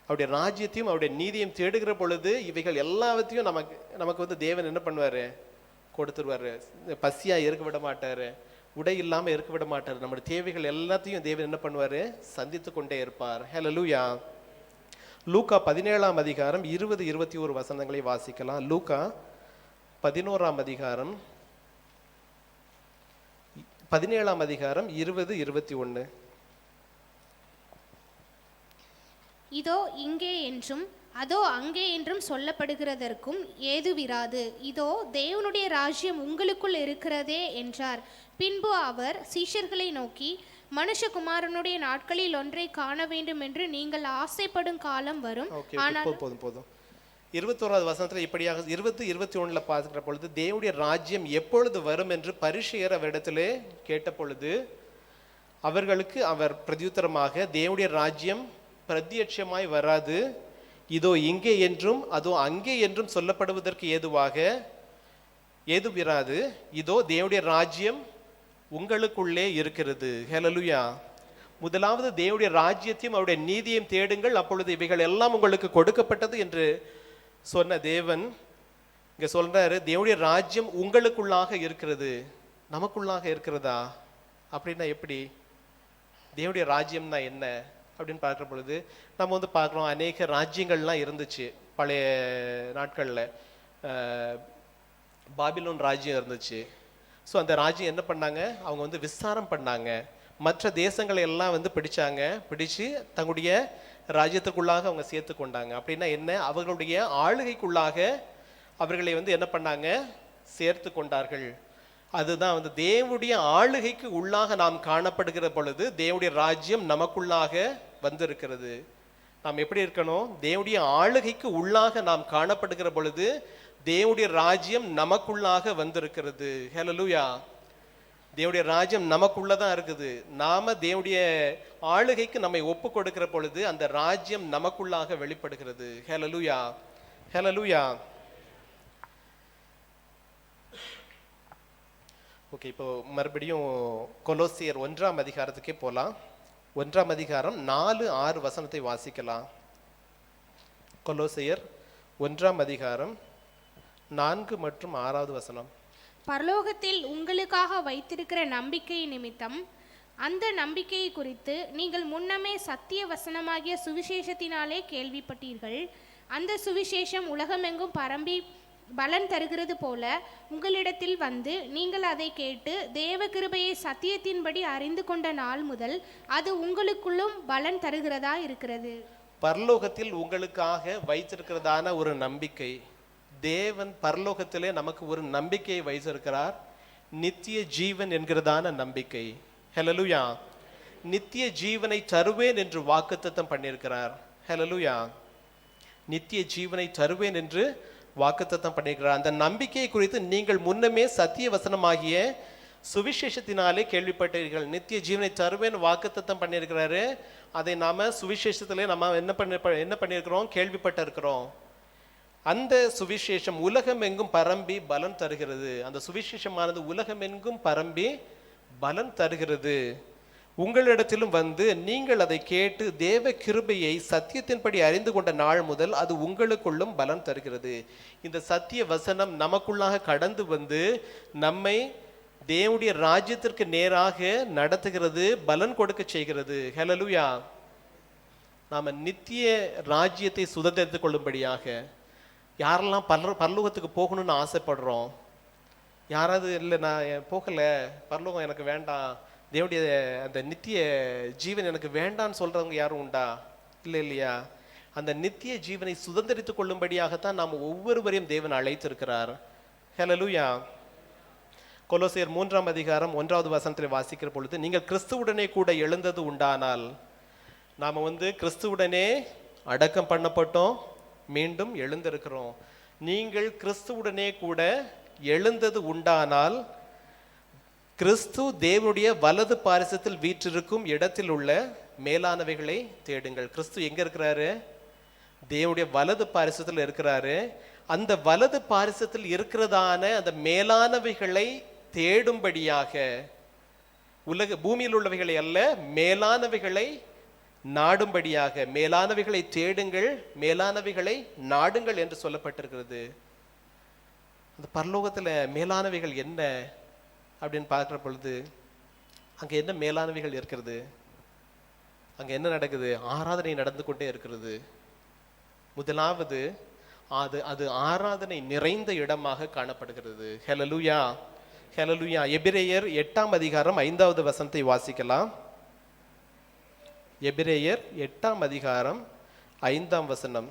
அவருடைய ராஜ்யத்தையும் அவருடைய நீதியையும் தேடுகிற பொழுது இவைகள் எல்லாவற்றையும் நமக்கு வந்து தேவன் என்ன பண்ணுவாரு? கொடுத்துருவாரு. பசியா இருக்க விட மாட்டாரு, உடை இல்லாம இருக்க விட மாட்டாரு. நம்முடைய தேவைகள் எல்லாத்தையும் தேவன் என்ன பண்ணுவாரு? சந்தித்து கொண்டே இருப்பார். ஹல்லேலூயா. லூக்கா 17ஆம் அதிகாரம் 20-21 வசனங்களை வாசிக்கலாம். லூக்கா 11ஆம் அதிகாரம் 17ஆம் அதிகாரம் 20-21. இதோ இங்கே என்றும் அதோ அங்கே என்றும் சொல்லப்படுகிறதற்கும் ஏதுவிராது. இதோ தேவனுடைய ராஜ்யம் உங்களுக்குள் இருக்கிறதே என்றார். பின்பு அவர் சீஷர்களை நோக்கி, மனுஷகுமாரனுடைய நாட்களில் ஒன்றை காண வேண்டும் என்று நீங்கள் ஆசைப்படும் காலம் வரும். போதும். 21வது வசனத்தில் இப்படியாக 21 பார்க்கிற பொழுது தேவனுடைய ராஜ்யம் எப்பொழுது வரும் என்று பரிசேயர் அவரிடத்திலே கேட்ட பொழுது அவர்களுக்கு அவர் பிரதியுத்தரமாக, தேவனுடைய ராஜ்யம் பிரத்யட்சமாய் வராது, இதோ இங்கே என்றும் அதோ அங்கே என்றும் சொல்லப்படுவதற்கு ஏதுவிராது, இதோ தேவனுடைய ராஜ்யம் உங்களுக்குள்ளே இருக்கிறது. ஹல்லேலூயா. முதலாவது தேவனுடைய ராஜ்யத்தையும் அவருடைய நீதியையும் தேடுங்கள், அப்பொழுது இவைகள் எல்லாம் உங்களுக்கு கொடுக்கப்பட்டது என்று சொன்ன தேவன் இங்க சொல்றாரு, தேவனுடைய ராஜ்யம் உங்களுக்குள்ளாக இருக்கிறது. நமக்குள்ளாக இருக்கிறதா? அப்படின்னா எப்படி? தேவனுடைய ராஜ்யம்னா என்ன அப்படின்னு பார்க்குற பொழுது நம்ம வந்து பார்க்குறோம், அநேக ராஜ்யங்கள்லாம் இருந்துச்சு பழைய நாட்களில். பாபிலோன் ராஜ்யம் இருந்துச்சு. ஸோ அந்த ராஜ்யம் என்ன பண்ணாங்க, அவங்க வந்து விஸ்தாரம் பண்ணாங்க, மற்ற தேசங்களை எல்லாம் வந்து பிடிச்சு தங்களுடைய ராஜ்யத்துக்குள்ளாக அவங்க சேர்த்து கொண்டாங்க. அப்படின்னா என்ன, அவர்களுடைய ஆளுகைக்குள்ளாக அவர்களை வந்து என்ன பண்ணாங்க, சேர்த்து கொண்டார்கள். அதுதான் வந்து தேவனுடைய ஆளுகைக்கு உள்ளாக நாம் காணப்படுகிற பொழுது தேவனுடைய ராஜ்யம் நமக்குள்ளாக வந்திருக்கிறது. நாம் எப்படி இருக்கணும், தேவனுடைய ஆளுகைக்கு உள்ளாக நாம் காணப்படுகிற பொழுது தேவனுடைய ராஜ்யம் நமக்குள்ளாக வந்திருக்கிறது. ஹல்லேலூயா. தேவனுடைய ராஜ்யம் நமக்குள்ளதான் இருக்குது. நாம தேவனுடைய ஆளுகைக்கு நம்மை ஒப்பு கொடுக்கிற பொழுது அந்த ராஜ்யம் நமக்குள்ளாக வெளிப்படுகிறது. ஹல்லேலூயா, ஹல்லேலூயா. ஓகே, இப்போ மறுபடியும் கொலோசியர் 1ஆம் அதிகாரத்துக்கே போலாம். 1ஆம் அதிகாரம் 4-6 வசனத்தை வாசிக்கலாம். கொலோசியர் 1ஆம் அதிகாரம் 4 மற்றும் 6வது வசனம். பரலோகத்தில் உங்களுக்காக வைத்திருக்கிற நம்பிக்கை நிமித்தம் அந்த நம்பிக்கையை குறித்து நீங்கள் முன்னமே சத்திய வசனமாகிய சுவிசேஷத்தினாலே கேள்விப்பட்டீர்கள். அந்த சுவிசேஷம் உலகமெங்கும் பரம்பி பலன் தருகிறது போல உங்களிடத்தில் வந்து நீங்கள் அதை கேட்டு தேவ கிருபையை சத்தியத்தின்படி அறிந்து கொண்ட நாள் முதல் அது உங்களுக்குள்ளும் பலன் தருகிறதா இருக்கிறது. பரலோகத்தில் உங்களுக்காக வைத்திருக்கிறதான ஒரு நம்பிக்கை, தேவன் பரலோகத்திலே நமக்கு ஒரு நம்பிக்கையை வைத்திருக்கிறார், நித்திய ஜீவன் என்கிறதான நம்பிக்கை. ஹல்லேலூயா. நித்திய ஜீவனை தருவேன் என்று வாக்குத்தத்தம் பண்ணியிருக்கிறார். ஹல்லேலூயா. நித்திய ஜீவனை தருவேன் என்று வாக்குத்தத்தம் பண்ணியிருக்கிறார். அந்த நம்பிக்கையை குறித்து நீங்கள் முன்னமே சத்திய வசனமாகிய சுவிசேஷத்தினாலே கேள்விப்பட்டீர்கள். நித்திய ஜீவனை தருவேன் வாக்குத்தத்தம் பண்ணியிருக்கிறாரு. அதை நாம சுவிசேஷத்திலே நம்ம என்ன பண்ணியிருக்கிறோம், கேள்விப்பட்டு இருக்கிறோம். அந்த சுவிசேஷம் உலகம் எங்கும் பரம்பி பலன் தருகிறது. அந்த சுவிசேஷமானது உலகம் எங்கும் பரம்பி பலன் தருகிறது. உங்களிடத்திலும் வந்து நீங்கள் அதை கேட்டு தேவ கிருபையை சத்தியத்தின்படி அறிந்து கொண்ட நாள் முதல் அது உங்களுக்குள்ளும் பலன் தருகிறது. இந்த சத்திய வசனம் நமக்குள்ளாக கடந்து வந்து நம்மை தேவனுடைய ராஜ்யத்திற்கு நேராக நடத்துகிறது, பலன் கொடுக்க செய்கிறது. ஹல்லேலூயா. நாம நித்திய ராஜ்யத்தை சுதந்திரித்துக் கொள்ளும்படியாக யாரெல்லாம் பரலோகத்துக்கு போகணும்னு ஆசைப்படுறோம், யாராவது இல்லை நான் போகலை, பரலோகம் எனக்கு வேண்டாம், தேவனுடைய அந்த நித்திய ஜீவன் எனக்கு வேண்டான்னு சொல்றவங்க யாரும் உண்டா? இல்லை இல்லையா? அந்த நித்திய ஜீவனை சுதந்திரித்துக் கொள்ளும்படியாகத்தான் நாம் ஒவ்வொருவரையும் தேவன் அழைத்திருக்கிறார். ஹல்லேலூயா. கொலோசியர் 3ஆம் அதிகாரம் 1வது வசனத்தில் வாசிக்கிற பொழுது, நீங்கள் கிறிஸ்துவுடனே கூட எழுந்தது உண்டானால், நாம வந்து கிறிஸ்துவுடனே அடக்கம் பண்ணப்பட்டோம், மீண்டும் எழுந்திருக்கிறோம். நீங்கள் கிறிஸ்துவுடனே கூட எழுந்தது உண்டானால் கிறிஸ்து தேவனுடைய வலது பாரிசத்தில் வீற்றிருக்கும் இடத்தில் உள்ள மேலானவைகளை தேடுங்கள். கிறிஸ்து எங்க இருக்கிறாரு? தேவனுடைய வலது பாரிசத்தில் இருக்கிறாரு. அந்த வலது பாரிசத்தில் இருக்கிறதான அந்த மேலானவைகளை தேடும்படியாக, பூமியில் உள்ளவைகளை அல்ல, மேலானவைகளை நாடும்படியாக, மேலானவைகளை தேடுங்கள், மேலானவைகளை நாடுங்கள் என்று சொல்லப்பட்டிருக்கிறது. அந்த பரலோகத்துல மேலானவைகள் என்ன அப்படின்னு பார்க்கிற பொழுது அங்க என்ன மேலானவைகள் இருக்கிறது? அங்க என்ன நடக்குது? ஆராதனை நடந்து கொண்டே இருக்கிறது. முதலாவது அது ஆராதனை நிறைந்த இடமாக காணப்படுகிறது. ஹல்லேலூயா, ஹல்லேலூயா. எபிரேயர் 8ஆம் அதிகாரம் 5வது வசனத்தை வாசிக்கலாம். எபிரேயர் 8ஆம் அதிகாரம் 5ஆம் வசனம்.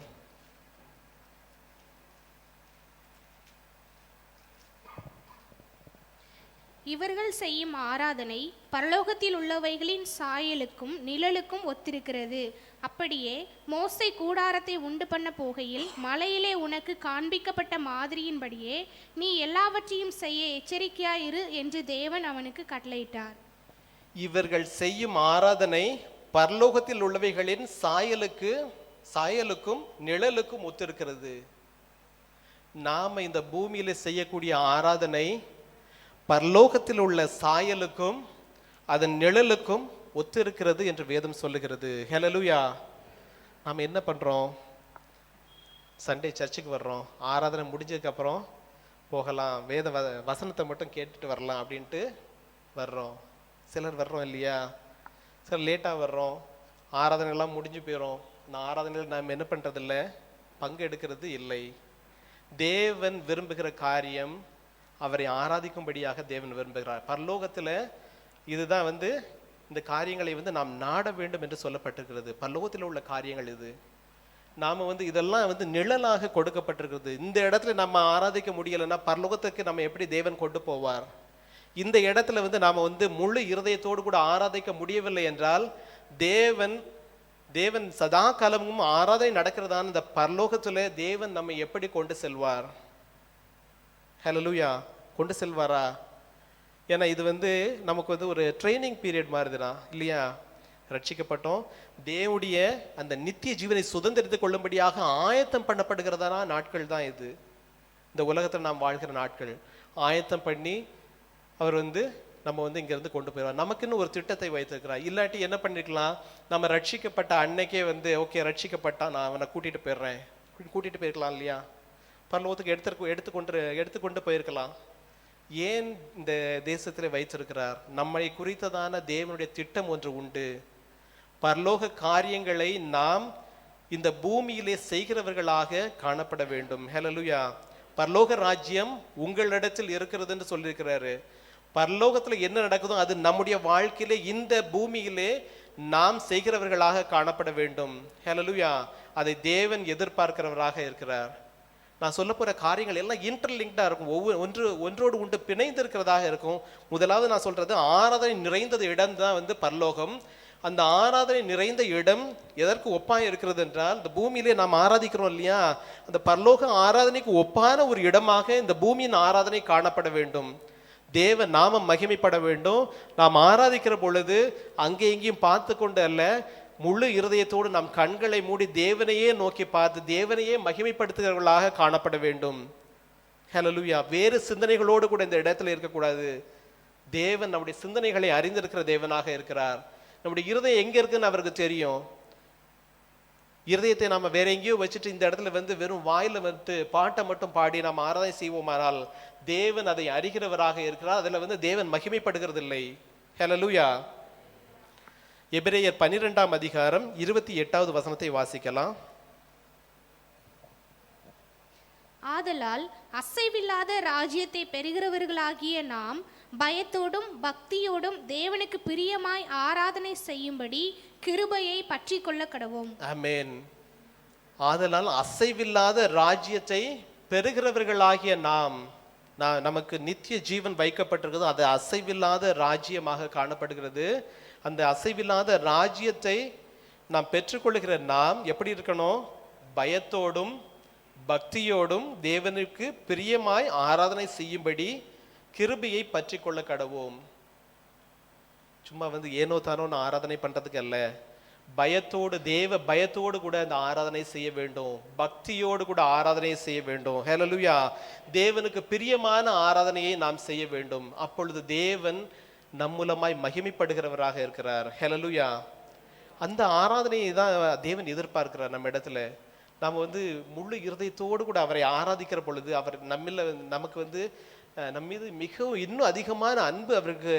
இவர்கள் செய்யும் ஆராதனை பரலோகத்தில் உள்ளவைகளின் சாயலுக்கும் நிழலுக்கும் ஒத்திருக்கிறது. அப்படியே மோசே கூடாரத்தை உண்டு பண்ண போகையில் மலையிலே உனக்கு காண்பிக்கப்பட்ட மாதிரியின்படியே நீ எல்லாவற்றையும் செய்ய எச்சரிக்கையாயிரு என்று தேவன் அவனுக்கு கட்டளையிட்டார். இவர்கள் செய்யும் ஆராதனை பரலோகத்தில் உள்ளவைகளின் சாயலுக்கும் நிழலுக்கும் ஒத்திருக்கிறது. நாம இந்த பூமியில செய்யக்கூடிய ஆராதனை பரலோகத்தில் உள்ள சாயலுக்கும் அதன் நிழலுக்கும் ஒத்திருக்கிறது என்று வேதம் சொல்லுகிறது. ஹல்லேலூயா. நாம் என்ன பண்றோம்? சண்டே சர்ச்சுக்கு வர்றோம், ஆராதனை முடிஞ்சதுக்கு அப்புறம் போகலாம், வேத வசனத்தை மட்டும் கேட்டுட்டு வரலாம் அப்படின்ட்டு வர்றோம். சிலர் வர்றோம் இல்லையா? சிலர் லேட்டாக வர்றோம், ஆராதனைலாம் முடிஞ்சு போயிடும். இந்த ஆராதனையில் நாம் என்ன பண்ணுறதில்ல, பங்கு எடுக்கிறது இல்லை. தேவன் விரும்புகிற காரியம் அவரை ஆராதிக்கும்படியாக தேவன் விரும்புகிறார். பரலோகத்தில் இதுதான் இந்த காரியங்களை நாம் நாட வேண்டும் என்று சொல்லப்பட்டிருக்கிறது. பரலோகத்தில் உள்ள காரியங்கள் இது. நாம் இதெல்லாம் நிழலாக கொடுக்கப்பட்டிருக்கிறது. இந்த இடத்துல நம்ம ஆராதிக்க முடியலைன்னா பரலோகத்துக்கு நம்ம எப்படி தேவன் கொண்டு போவார்? இந்த இடத்துல நாம் முழு இருதயத்தோடு கூட ஆராதிக்க முடியவில்லை என்றால் தேவன் சதா காலமும் ஆராதனை நடக்கிறதான இந்த பரலோகத்துல தேவன் நம்ம எப்படி கொண்டு செல்வார்? ஹல்லேலூயா. கொண்டு செல்வாரா? ஏன்னா இது நமக்கு ஒரு ட்ரைனிங் பீரியட் மாதிரிதான் இல்லையா? ரட்சிக்கப்பட்டோம், தேவனுடைய அந்த நித்திய ஜீவனை சுதந்திரித்துக் கொள்ளும்படியாக ஆயத்தம் பண்ணப்படுகிறதான நாட்கள் தான் இது. இந்த உலகத்தில் நாம் வாழ்கிற நாட்கள் ஆயத்தம் பண்ணி அவர் நம்ம இங்கிருந்து கொண்டு போயிடுவார். நமக்குன்னு ஒரு திட்டத்தை வைத்திருக்கிறார். இல்லாட்டி என்ன பண்ணிருக்கலாம், நம்ம ரட்சிக்கப்பட்ட அன்னைக்கே ஓகே ரட்சிக்கப்பட்டா நான் அவனை கூட்டிட்டு போயிருக்கலாம் இல்லையா? பரலோகத்துக்கு எடுத்துக்கொண்டு போயிருக்கலாம். ஏன் இந்த தேசத்தில் வைத்திருக்கிறார்? நம்மை குறித்ததான தேவனுடைய திட்டம் ஒன்று உண்டு. பரலோக காரியங்களை நாம் இந்த பூமியிலே செய்கிறவர்களாக காணப்பட வேண்டும். ஹல்லேலூயா. பரலோக ராஜ்யம் உங்களிடத்தில் இருக்கிறது என்று சொல்லியிருக்கிறாரு. பரலோகத்துல என்ன நடக்குதோ அது நம்முடைய வாழ்க்கையிலே இந்த பூமியிலே நாம் செய்கிறவர்களாக காணப்பட வேண்டும். ஹல்லேலூயா. அதை தேவன் எதிர்பார்க்கிறவராக இருக்கிறார். நான் சொல்ல போற காரியங்கள் எல்லாம் இன்டர்லிங்க்டா இருக்கும், ஒன்றோடு ஒன்று பிணைந்து இருக்கிறதாக இருக்கும். முதலாவது நான் சொல்றது ஆராதனை நிறைந்த இடம் தான் பரலோகம். அந்த ஆராதனை நிறைந்த இடம் எதற்கு ஒப்பாக இருக்கிறது என்றால், இந்த பூமியிலே நாம் ஆராதிக்கிறோம் இல்லையா, அந்த பரலோக ஆராதனைக்கு ஒப்பான ஒரு இடமாக இந்த பூமியின் ஆராதனை காணப்பட வேண்டும். தேவ நாமம் மகிமைப்பட வேண்டும். நாம் ஆராதிக்கிற பொழுது அங்கே எங்கேயும் பார்த்து கொண்டு அல்ல, முழு இருதயத்தோடு நாம் கண்களை மூடி தேவனையே நோக்கி பார்த்து தேவனையே மகிமைப்படுத்துகிறவர்களாக காணப்பட வேண்டும். ஹல்லேலூயா. வேறு சிந்தனைகளோடு கூட இந்த இடத்துல இருக்கக்கூடாது. தேவன் நம்முடைய சிந்தனைகளை அறிந்திருக்கிற தேவனாக இருக்கிறார். நம்முடைய இருதயம் எங்க இருக்குன்னு அவருக்கு தெரியும். இருதயத்தை நாம வேற எங்கேயோ வச்சுட்டு இந்த இடத்துல வெறும் வாயில பாட்டை மட்டும் பாடி நாம் ஆராதனை செய்வோமானால் தேவன் அதை அறிகிறவராக இருக்கிறார். அதுல தேவன் மகிமைப்படுகிறது இல்லை. ஹல்லேலூயா. எபிரேயர் 12ஆம் அதிகாரம் 28வது வசனத்தை வாசிக்கலாம். ஆதலால் அசைவில்லாத ராஜ்யத்தை பெறுகிறவர்களாகிய நாம் பயத்தோடும் பக்தியோடும் தேவனுக்கு பிரியமாய் ஆராதனை செய்யும்படி கிருபையை பற்றி கொள்ள கடவோம். ஆமென். ஆதலால் அசைவில்லாத ராஜ்யத்தை பெறுகிறவர்களாகிய நமக்கு நித்திய ஜீவன் வைக்கப்பட்டிருக்கிறது. அது அசைவில்லாத ராஜ்யமாக காணப்படுகிறது. அந்த அசைவில்லாத ராஜ்யத்தை நாம் பெற்றுக்கொள்ளுகிற நாம் எப்படி இருக்கணும்? பயத்தோடும் பக்தியோடும் தேவனுக்கு பிரியமாய் ஆராதனை செய்யும்படி கிருபையை பற்றி கொள்ள கடவோம். சும்மா ஏனோ தானோன்னு ஆராதனை பண்றதுக்கு அல்ல, பயத்தோடு பயத்தோடு கூட அந்த ஆராதனை செய்ய வேண்டும், பக்தியோடு கூட ஆராதனை செய்ய வேண்டும். ஹல்லேலூயா. தேவனுக்கு பிரியமான ஆராதனையை நாம் செய்ய வேண்டும். அப்பொழுது தேவன் நம் மூலமாய் மகிமைப்படுகிறவராக இருக்கிறார். ஹல்லேலூயா. அந்த ஆராதனையை தான் தேவன் எதிர்பார்க்கிறார் நம்ம இடத்துல. நாம் முழு இருதயத்தோடு கூட அவரை ஆராதிக்கிற பொழுது அவர் நமக்கு நம்ம மீது மிகவும் இன்னும் அதிகமான அன்பு அவருக்கு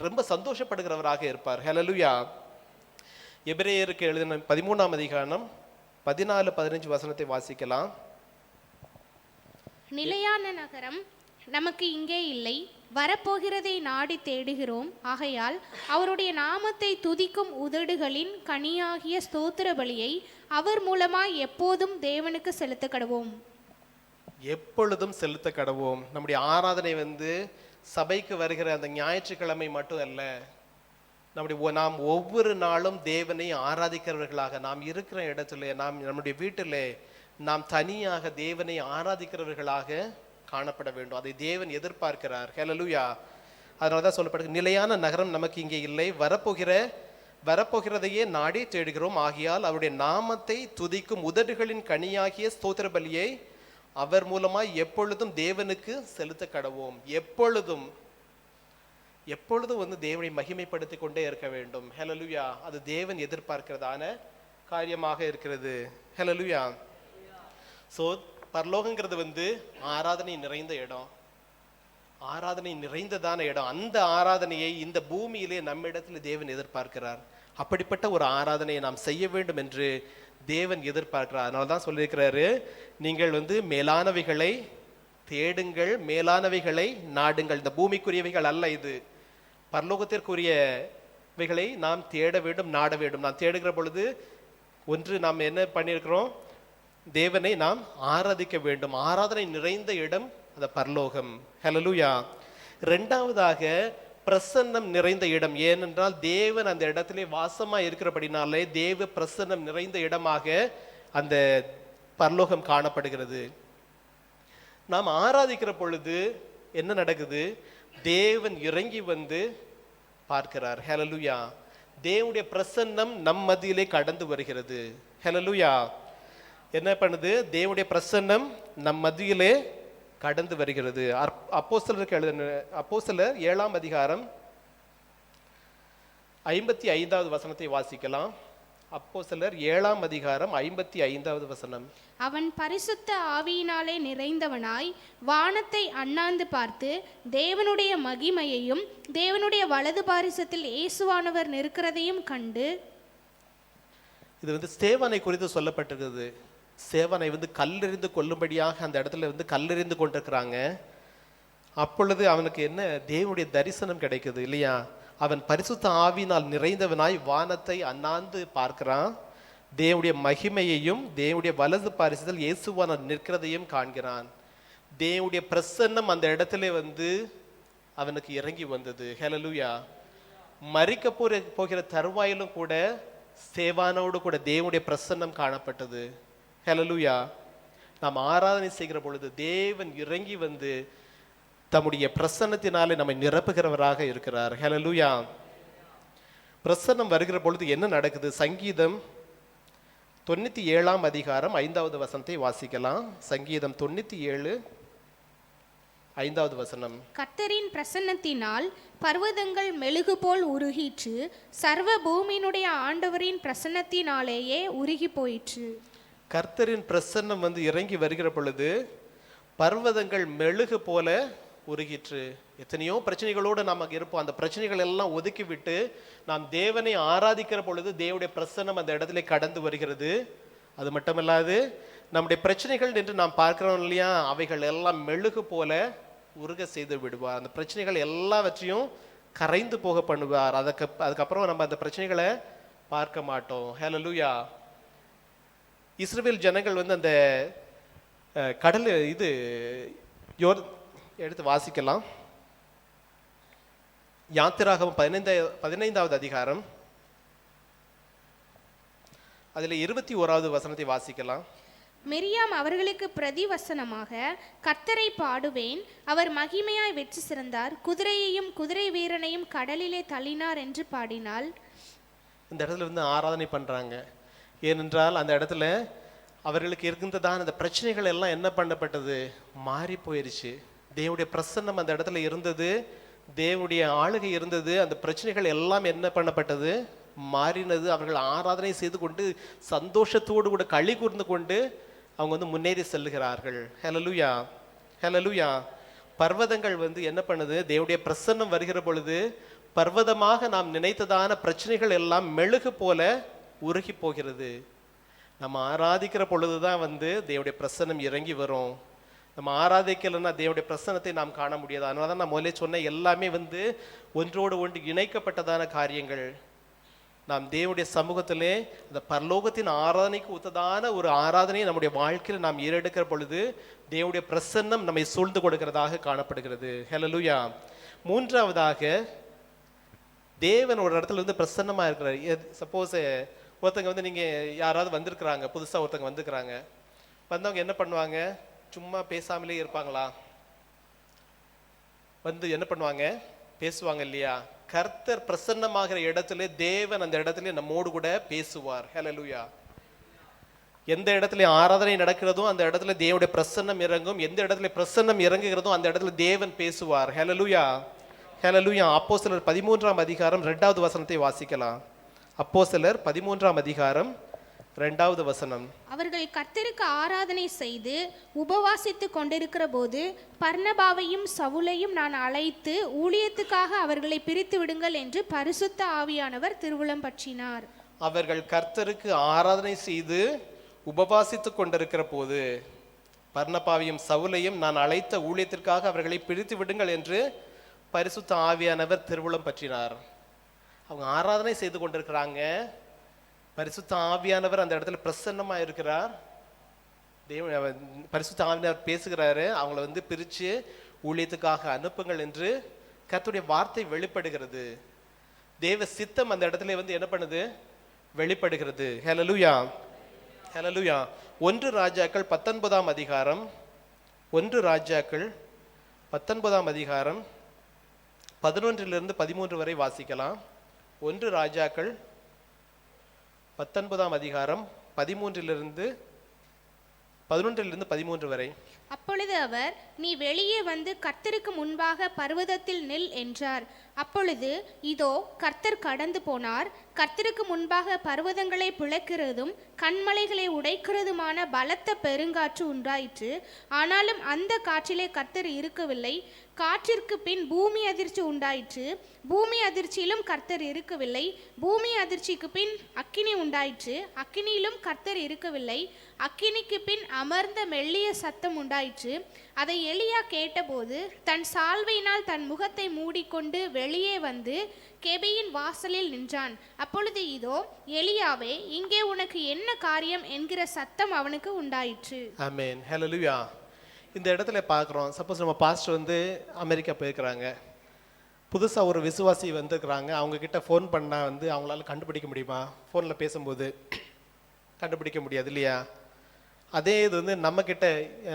ரொம்ப சந்தோஷப்படுகிறவராக இருப்பார். ஹல்லேலூயா. எபிரேயருக்கு எழுதின 13ஆம் அதிகாரம் 14-15 வசனத்தை வாசிக்கலாம். நிலையான நகரம் நமக்கு இங்கே இல்லை, வரப்போகிறதை நாடி தேடுகிறோம். ஆகையால் அவருடைய நாமத்தை துதிக்கும் உதடுகளின் கனியாகிய ஸ்தோத்திர பலியை அவர் மூலமாய் எப்போதும் தேவனுக்கு செலுத்த கடவோம். எப்பொழுதும் செலுத்த கடவோம். நம்முடைய ஆராதனை சபைக்கு வருகிற அந்த ஞாயிற்றுக்கிழமை மட்டும் அல்ல, நாம் ஒவ்வொரு நாளும் தேவனை ஆராதிக்கிறவர்களாக, நாம் இருக்கிற இடத்துல, நம்முடைய வீட்டிலே நாம் தனியாக தேவனை ஆராதிக்கிறவர்களாக காணப்பட வேண்டும். அதை தேவன் எதிர்பார்க்கிறார். ஹல்லேலூயா. அதனால தான் சொல்லப்படுது, நிலையான நகரம் நமக்கு இங்கே இல்லை, வரப்போகிறதையே நாடி தேடுகிறோம். ஆகியால் அவருடைய நாமத்தை துதிக்கும் உதடுகளின் கனியாகிய ஸ்தோத்திர பலியை அவர் மூலமாய் எப்பொழுதும் தேவனுக்கு செலுத்த கடவோம். எப்பொழுதும் தேவனை மகிமைப்படுத்தி கொண்டே இருக்க வேண்டும். ஹல்லேலூயா. அது தேவன் எதிர்பார்க்கிறதான காரியமாக இருக்கிறது. ஹல்லேலூயா. ஸோ பரலோகங்கிறது ஆராதனை நிறைந்த இடம், ஆராதனை நிறைந்ததான இடம். அந்த ஆராதனையை இந்த பூமியிலே நம்ம இடத்துல தேவன் எதிர்பார்க்கிறார். அப்படிப்பட்ட ஒரு ஆராதனையை நாம் செய்ய வேண்டும் என்று தேவன் எதிர்பார்க்கிறார். அதனால தான் சொல்லியிருக்கிறாரு, நீங்கள் மேலானவைகளை தேடுங்கள், மேலானவைகளை நாடுங்கள். இந்த பூமிக்குரியவைகள் அல்ல, இது பரலோகத்திற்குரியவைகளை நாம் தேட வேண்டும், நாட வேண்டும். நாம் தேடுகிற பொழுது ஒன்று நாம் என்ன பண்ணியிருக்கிறோம், தேவனை நாம் ஆராதிக்க வேண்டும். ஆராதனை நிறைந்த இடம் அந்த பரலோகம். ஹல்லேலூயா. இரண்டாவதாக பிரசன்னம் நிறைந்த இடம். ஏனென்றால் தேவன் அந்த இடத்திலே வாசமா இருக்கிறபடினாலே தேவ பிரசன்னம் நிறைந்த இடமாக அந்த பரலோகம் காணப்படுகிறது. நாம் ஆராதிக்கிற பொழுது என்ன நடக்குது, தேவன் இறங்கி பார்க்கிறார். ஹல்லேலூயா. தேவனுடைய பிரசன்னம் நம் மத்தியிலே கடந்து வருகிறது. ஹல்லேலூயா. என்ன பண்ணுது, தேவனுடைய பிரசன்னம் நம் மத்தியிலே கடந்து வருகிறது. அப்போஸ்தலர் 7ஆம் அதிகாரம் 55வது வசனத்தை வாசிக்கலாம். அப்போஸ்தலர் 7ஆம் அதிகாரம் 55வது வசனம். அவன் பரிசுத்த ஆவியினாலே நிறைந்தவனாய் வானத்தை அண்ணாந்து பார்த்து தேவனுடைய மகிமையையும் தேவனுடைய வலது பாரிசத்தில் இயேசுவானவர் நிற்கிறதையும் கண்டு. இது ஸ்தேவானை குறித்து சொல்லப்பட்டிருக்கிறது. சேவனை கல்லெறிந்து கொல்லும்படியாக அந்த இடத்துல கல்லெறிந்து கொண்டிருக்கிறாங்க. அப்பொழுது அவனுக்கு என்ன, தேவனுடைய தரிசனம் கிடைக்குது இல்லையா? அவன் பரிசுத்த ஆவியினால் நிறைந்தவனாய் வானத்தை அண்ணாந்து பார்க்கிறான், தேவனுடைய மகிமையையும் தேவனுடைய வலது பாரிசத்தில் இயேசுவான நிற்கிறதையும் காண்கிறான். தேவனுடைய பிரசன்னம் அந்த இடத்துல அவனுக்கு இறங்கி வந்தது. ஹல்லேலூயா. மரிக்க போகிற தருவாயிலும் கூட சேவானோடு கூட தேவனுடைய பிரசன்னம் காணப்பட்டது. ஹல்லேலூயா. நாம் ஆராதனை செய்கிற பொழுது தேவன் இறங்கி தம்முடைய பிரசன்னத்தினாலே நம்மை நிரப்புகிறவராக இருக்கிறார். ஹல்லேலூயா. பிரசன்னம் வருகிற பொழுது என்ன நடக்குது? சங்கீதம் 97ஆம் அதிகாரம் 5வது வசனத்தை வாசிக்கலாம். சங்கீதம் 97 5வது வசனம். கர்த்தரின் பிரசன்னத்தினால் பர்வதங்கள் மெழுகு போல் உருகிற்று, சர்வ பூமியினுடைய ஆண்டவரின் பிரசன்னத்தினாலேயே உருகி போயிற்று. கர்த்தரின் பிரசன்னம் இறங்கி வருகிற பொழுது பர்வதங்கள் மெழுகு போல உருகிற்று. எத்தனையோ பிரச்சனைகளோடு நாம் இருப்போம். அந்த பிரச்சனைகள் எல்லாம் ஒதுக்கி விட்டு நாம் தேவனை ஆராதிக்கிற பொழுது தேவனுடைய பிரசன்னம் அந்த இடத்துல கடந்து வருகிறது. அது மட்டுமல்லாது நம்முடைய பிரச்சனைகள் என்று நாம் பார்க்கிறோம் இல்லையா, அவைகள் எல்லாம் மெழுகு போல உருக செய்து விடுவார். அந்த பிரச்சனைகள் எல்லாவற்றையும் கரைந்து போக பண்ணுவார். அதுக்கப்புறம் நம்ம அந்த பிரச்சனைகளை பார்க்க மாட்டோம். ஹல்லேலூயா. இஸ்ரவேல் ஜனங்கள் அந்த கடல் எடுத்து வாசிக்கலாம். யாத்திராகமம் 15வது அதிகாரம் அதில் 21வது வசனத்தை வாசிக்கலாம். மிரியாம் அவர்களுக்கு பிரதிவசனமாக, கர்த்தரை பாடுவேன், அவர் மகிமையாய் வெற்றி சிறந்தார், குதிரையையும் குதிரை வீரனையும் கடலிலே தள்ளினார் என்று பாடினாள். இந்த இடத்துல ஆராதனை பண்றாங்க. ஏனென்றால் அந்த இடத்துல அவர்களுக்கு இருந்ததான அந்த பிரச்சனைகள் எல்லாம் என்ன பண்ணப்பட்டது, மாறி போயிருச்சு. தேவனுடைய பிரசன்னம் அந்த இடத்துல இருந்தது, தேவனுடைய ஆளுகை இருந்தது. அந்த பிரச்சனைகள் எல்லாம் என்ன பண்ணப்பட்டது, மாறினது. அவர்கள் ஆராதனை செய்து கொண்டு சந்தோஷத்தோடு கூட களி கூர்ந்து கொண்டு அவங்க முன்னேறி செல்லுகிறார்கள். ஹல்லேலூயா. ஹல்லேலூயா. பர்வதங்கள் என்ன பண்ணுது, தேவனுடைய பிரசன்னம் வருகிற பொழுது பர்வதமாக நாம் நினைத்ததான பிரச்சனைகள் எல்லாம் மெழுகு போல உருகி போகிறது. நம்ம ஆராதிக்கிற பொழுதுதான் தேவனுடைய பிரசன்னம் இறங்கி வரும். நம்ம ஆராதிக்கலைன்னா தேவனுடைய பிரசன்னத்தை நாம் காண முடியாது. அதனால தான் நான் முதலே சொன்ன எல்லாமே ஒன்றோடு ஒன்று இணைக்கப்பட்டதான காரியங்கள். நாம் தேவனுடைய சமூகத்திலே அந்த பரலோகத்தின் ஆராதனைக்கு ஒத்ததான ஒரு ஆராதனையை நம்முடைய வாழ்க்கையில் நாம் ஏறெடுக்கிற பொழுது தேவனுடைய பிரசன்னம் நம்மை சூழ்ந்து கொடுக்கிறதாக காணப்படுகிறது. ஹல்லேலூயா. மூன்றாவதாக தேவன் ஒரு இடத்துல வந்து பிரசன்னமா இருக்கிறார். சப்போஸ் ஒருத்தங்க வந்து நீங்க யாராவது வந்திருக்கிறாங்க, புதுசா ஒருத்தங்க வந்துக்கிறாங்க, வந்தவங்க என்ன பண்ணுவாங்க? சும்மா பேசாமலே இருப்பாங்களா? வந்து என்ன பண்ணுவாங்க? பேசுவாங்க இல்லையா? கர்த்தர் பிரசன்னமாகிற இடத்துல தேவன் அந்த இடத்துல நம்மோடு கூட பேசுவார். ஹல்லேலூயா. எந்த இடத்துல ஆராதனை நடக்கிறதோ அந்த இடத்துல தேவனுடைய பிரசன்னம் இறங்கும். எந்த இடத்துல பிரசன்னம் இறங்குகிறதோ அந்த இடத்துல தேவன் பேசுவார். ஹல்லேலூயா, ஹல்லேலூயா. அப்போஸ்தலர் 13ஆம் அதிகாரம் 2வது வசனத்தை வாசிக்கலாம். அப்போஸ்தலர் 13ஆம் அதிகாரம் 2வது வசனம். அவர்கள் கர்த்தருக்கு ஆராதனை செய்து உபவாசித்து கொண்டிருக்கிற போது பர்னபாவையும் சவுலையும் நான் அழைத்து ஊழியத்துக்காக அவர்களை பிரித்து விடுங்கள் என்று பரிசுத்த ஆவியானவர் திருவுளம் பற்றினார். அவர்கள் கர்த்தருக்கு ஆராதனை செய்து உபவாசித்து கொண்டிருக்கிற போது பர்னபாவையும் சவுலையும் நான் அழைத்த ஊழியத்திற்காக அவர்களை பிரித்து விடுங்கள் என்று பரிசுத்த ஆவியானவர் திருவுளம் பற்றினார். அவங்க ஆராதனை செய்து கொண்டிருக்கிறாங்க. பரிசுத்த ஆவியானவர் அந்த இடத்துல பிரசன்னமா இருக்கிறார். பரிசுத்த ஆவியானவர் பேசுகிறாரு. அவங்கள வந்து பிரிச்சு ஊழியத்துக்காக அனுப்புங்கள் என்று கர்த்தருடைய வார்த்தை வெளிப்படுகிறது. தேவ சித்தம் அந்த இடத்துல வந்து என்ன பண்ணுது? வெளிப்படுகிறது. ஹல்லேலூயா, ஹல்லேலூயா. 1 ராஜாக்கள் 19ஆம் அதிகாரம் 1 ராஜாக்கள் 19ஆம் அதிகாரம் 11 13 வரை வாசிக்கலாம். 1 ராஜாக்கள் 19ஆம் அதிகாரம் 11 13 வரை. அப்பொழுது அவர், நீ வெளியே வந்து கர்த்தருக்கு முன்பாக பர்வதத்தில் நில் என்றார். அப்பொழுது இதோ கர்த்தர் கடந்து போனார். கர்த்தருக்கு முன்பாக பர்வதங்களை பிளக்கிறதும் கண்மலைகளை உடைக்கிறதுமான பலத்த பெருங்காற்று உண்டாயிற்று. ஆனாலும் அந்த காற்றிலே கர்த்தர் இருக்கவில்லை. காற்றிற்கு பின் பூமி அதிர்ச்சி உண்டாயிற்று. பூமி அதிர்ச்சியிலும் கர்த்தர் இருக்கவில்லை. பூமி அதிர்ச்சிக்கு பின் அக்கினி உண்டாயிற்று. அக்கினியிலும் கர்த்தர் இருக்கவில்லை. அக்கினிக்கு பின் அமர்ந்த மெல்லிய சத்தம் உண்டாயிற்று. அதை எலியா கேட்டபோது தன் சால்வையினால் தன் முகத்தை மூடிக்கொண்டு வெளியே வந்து கெபியின் வாசலில் நின்றான். அப்பொழுது இதோ, எலியாவே, இங்கே உனக்கு என்ன காரியம் என்கிற சத்தம் அவனுக்கு உண்டாயிற்று. ஆமென், ஹல்லேலூயா. இந்த இடத்துல பார்க்குறோம். சப்போஸ் நம்ம பாஸ்டர் வந்து அமெரிக்கா போயிருக்கிறாங்க, புதுசாக ஒரு விசுவாசி வந்துருக்குறாங்க. அவங்கக்கிட்ட ஃபோன் பண்ணால் வந்து அவங்களால கண்டுபிடிக்க முடியுமா? ஃபோனில் பேசும்போது கண்டுபிடிக்க முடியாது இல்லையா? அதே இது வந்து நம்மக்கிட்ட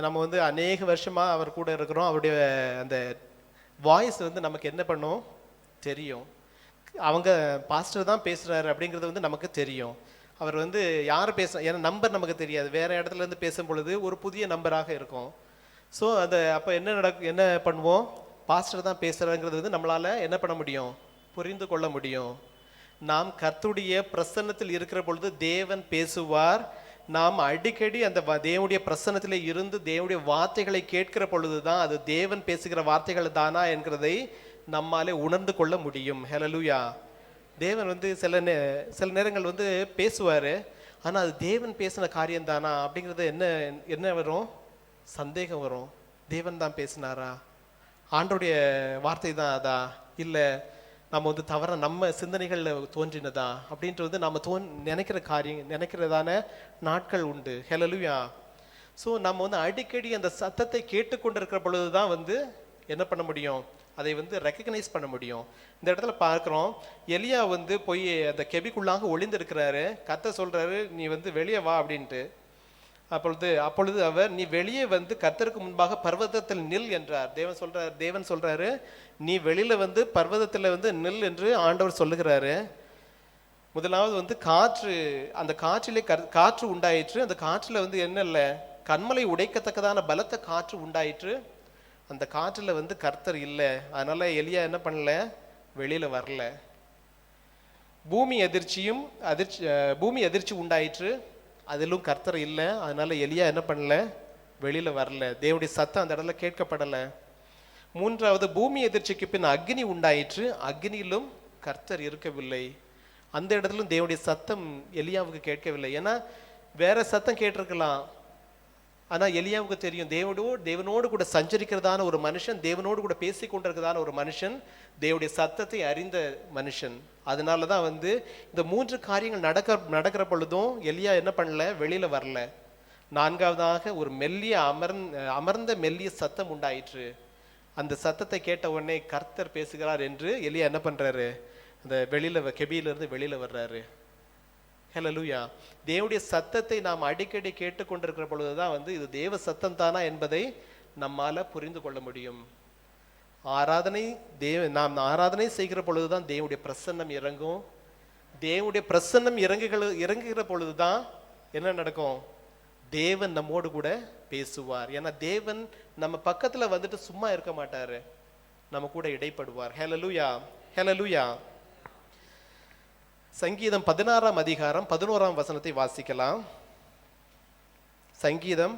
நம்ம வந்து அநேக வருஷமாக அவர் கூட இருக்கிறோம். அவருடைய அந்த வாய்ஸ் வந்து நமக்கு என்ன பண்ணும்? தெரியும். அவங்க பாஸ்டர் தான் பேசுகிறாரு அப்படிங்கிறது வந்து நமக்கு தெரியும். அவர் வந்து யார் ஏன்னா நம்பர் நமக்கு தெரியாது. வேறு இடத்துலேருந்து பேசும் பொழுது ஒரு புதிய நம்பராக இருக்கும். ஸோ அந்த அப்போ என்ன பண்ணுவோம்? பாஸ்டர் தான் பேசுகிறாங்கிறது வந்து நம்மளால் என்ன பண்ண முடியும்? புரிந்து கொள்ள முடியும். நாம் கர்த்தருடைய பிரசன்னத்தில் இருக்கிற பொழுது தேவன் பேசுவார். நாம் அடிக்கடி அந்த தேவனுடைய பிரசன்னத்திலே இருந்து தேவனுடைய வார்த்தைகளை கேட்கிற பொழுது தான் அது தேவன் பேசுகிற வார்த்தைகள் தானா என்கிறதை நம்மாலே உணர்ந்து கொள்ள முடியும். ஹல்லேலூயா. தேவன் வந்து சில நேரங்கள் வந்து பேசுவார். ஆனால் அது தேவன் பேசின காரியம் தானா அப்படிங்கிறது என்ன வரும்? சந்தேகம் வரும். தேவன் தான் பேசினாரா? ஆண்டோடைய வார்த்தை தான் அதா? இல்லை நம்ம வந்து தவற நம்ம சிந்தனைகளில் தோன்றினதா அப்படின்ட்டு வந்து நம்ம நினைக்கிறதான நாட்கள் உண்டு. ஹல்லேலூயா. ஸோ நம்ம வந்து அடிக்கடி அந்த சத்தத்தை கேட்டுக்கொண்டிருக்கிற பொழுது தான் வந்து என்ன பண்ண முடியும்? அதை வந்து ரெக்கக்னைஸ் பண்ண முடியும். இந்த இடத்துல பார்க்குறோம், எலியா வந்து போய் அந்த கெபிக்குள்ளாக ஒளிந்திருக்கிறாரு. கர்த்தர் சொல்கிறாரு, நீ வந்து வெளியே வா அப்படின்ட்டு. அப்பொழுது அவர், நீ வெளியே வந்து கர்த்தருக்கு முன்பாக பர்வதத்தில் நில் என்றார். தேவன் சொல்றாரு, நீ வெளியில வந்து பர்வதத்தில் வந்து நில் என்று ஆண்டவர் சொல்லுகிறாரு. முதலாவது வந்து அந்த காற்றிலே காற்று உண்டாயிற்று. அந்த காற்றுல வந்து என்ன இல்லை? கண்மலை உடைக்கத்தக்கதான பலத்த காற்று உண்டாயிற்று. அந்த காற்றுல வந்து கர்த்தர் இல்லை. அதனால எலியா என்ன பண்ணல? வெளியில வரல. பூமி அதிர்ச்சி உண்டாயிற்று. அதிலும் கர்த்தர் இல்லை. அதனால எலியா என்ன பண்ணல? வெளியில வரல. தேவனுடைய சத்தம் அந்த இடத்துல கேட்கப்படலை. மூன்றாவது, பூமி எதிர்ச்சிக்கு பின் அக்னி உண்டாயிற்று. அக்னியிலும் கர்த்தர் இருக்கவில்லை. அந்த இடத்துலும் தேவனுடைய சத்தம் எலியாவுக்கு கேட்கவில்லை. ஏன்னா வேற சத்தம் கேட்டிருக்கலாம். ஆனால் எலியாவுக்கு தெரியும், தேவனோடு கூட சஞ்சரிக்கிறதான ஒரு மனுஷன், தேவனோடு கூட பேசி கொண்டிருக்கிறதான ஒரு மனுஷன், தேவனுடைய சத்தத்தை அறிந்த மனுஷன். அதனால தான் வந்து இந்த 3 காரியங்கள் நடக்கிற பொழுதும் எலியா என்ன பண்ணல? வெளியில வரல. நான்காவதாக ஒரு அமர்ந்த மெல்லிய சத்தம் உண்டாயிற்று. அந்த சத்தத்தை கேட்ட உடனே கர்த்தர் பேசுகிறார் என்று எலியா என்ன பண்றாரு, அந்த கெபியிலிருந்து வெளியில வர்றாரு. ஹல்லேலூயா. தேவனுடைய சத்தத்தை நாம் அடிக்கடி கேட்டுக்கொண்டிருக்கிற பொழுதுதான் இது தேவ சத்தம் தானா என்பதை நம்மால புரிந்து கொள்ள முடியும். நாம் ஆராதனை செய்கிற பொழுதுதான் தேவனுடைய பிரசன்னம் இறங்கும். தேவனுடைய பிரசன்னம் இறங்குகிற பொழுதுதான் என்ன நடக்கும், தேவன் நம்மோடு கூட பேசுவார். ஏன்னா தேவன் நம்ம பக்கத்துல வந்துட்டு சும்மா இருக்க மாட்டாரு, நம்ம கூட இடைப்படுவார். ஹல்லேலூயா, ஹல்லேலூயா. சங்கீதம் 16ஆம் அதிகாரம் 11ஆம் வசனத்தை வாசிக்கலாம். சங்கீதம்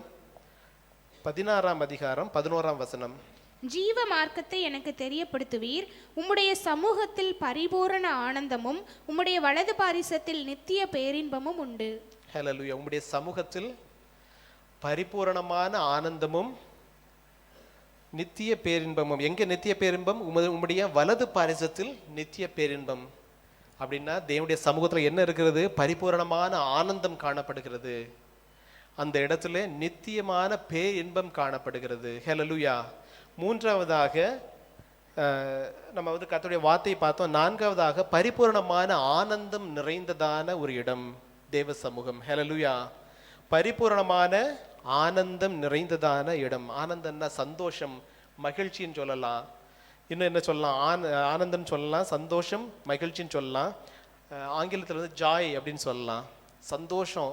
16ஆம் அதிகாரம் 11ஆம் வசனம். ஜீவ மார்க்கத்தை எனக்கு தெரியப்படுத்துவீர், உம்முடைய சமூகத்தில் பரிபூரண ஆனந்தமும் உம்முடைய வலது பாரிசத்தில் நித்திய பேரின்பமும் உண்டு. ஹல்லேலூயா. உம்முடைய சமூகத்தில் பரிபூரணமான ஆனந்தமும் நித்திய பேரின்பமும். எங்க நித்திய பேரின்பம்? உம்முடைய வலது பாரிசத்தில் நித்திய பேரின்பம். அப்படின்னா தேவனுடைய சமூகத்தில் என்ன இருக்கிறது? பரிபூரணமான ஆனந்தம் காணப்படுகிறது. அந்த இடத்துல நித்தியமான பேரின்பம் காணப்படுகிறது. ஹல்லேலூயா. மூன்றாவதாக நம்ம கர்த்தருடைய வார்த்தையை பார்த்தோம். நான்காவதாக பரிபூரணமான ஆனந்தம் நிறைந்ததான ஒரு இடம் தேவ சமூகம். ஹல்லேலூயா. பரிபூரணமான ஆனந்தம் நிறைந்ததான இடம். ஆனந்தம்னா சந்தோஷம், மகிழ்ச்சின்னு சொல்லலாம். இன்னும் என்ன சொல்லலாம்? ஆனந்தம் சொல்லலாம், சந்தோஷம், மகிழ்ச்சின்னு சொல்லலாம். ஆங்கிலத்தில் ஜாய் அப்படின்னு சொல்லலாம். சந்தோஷம்.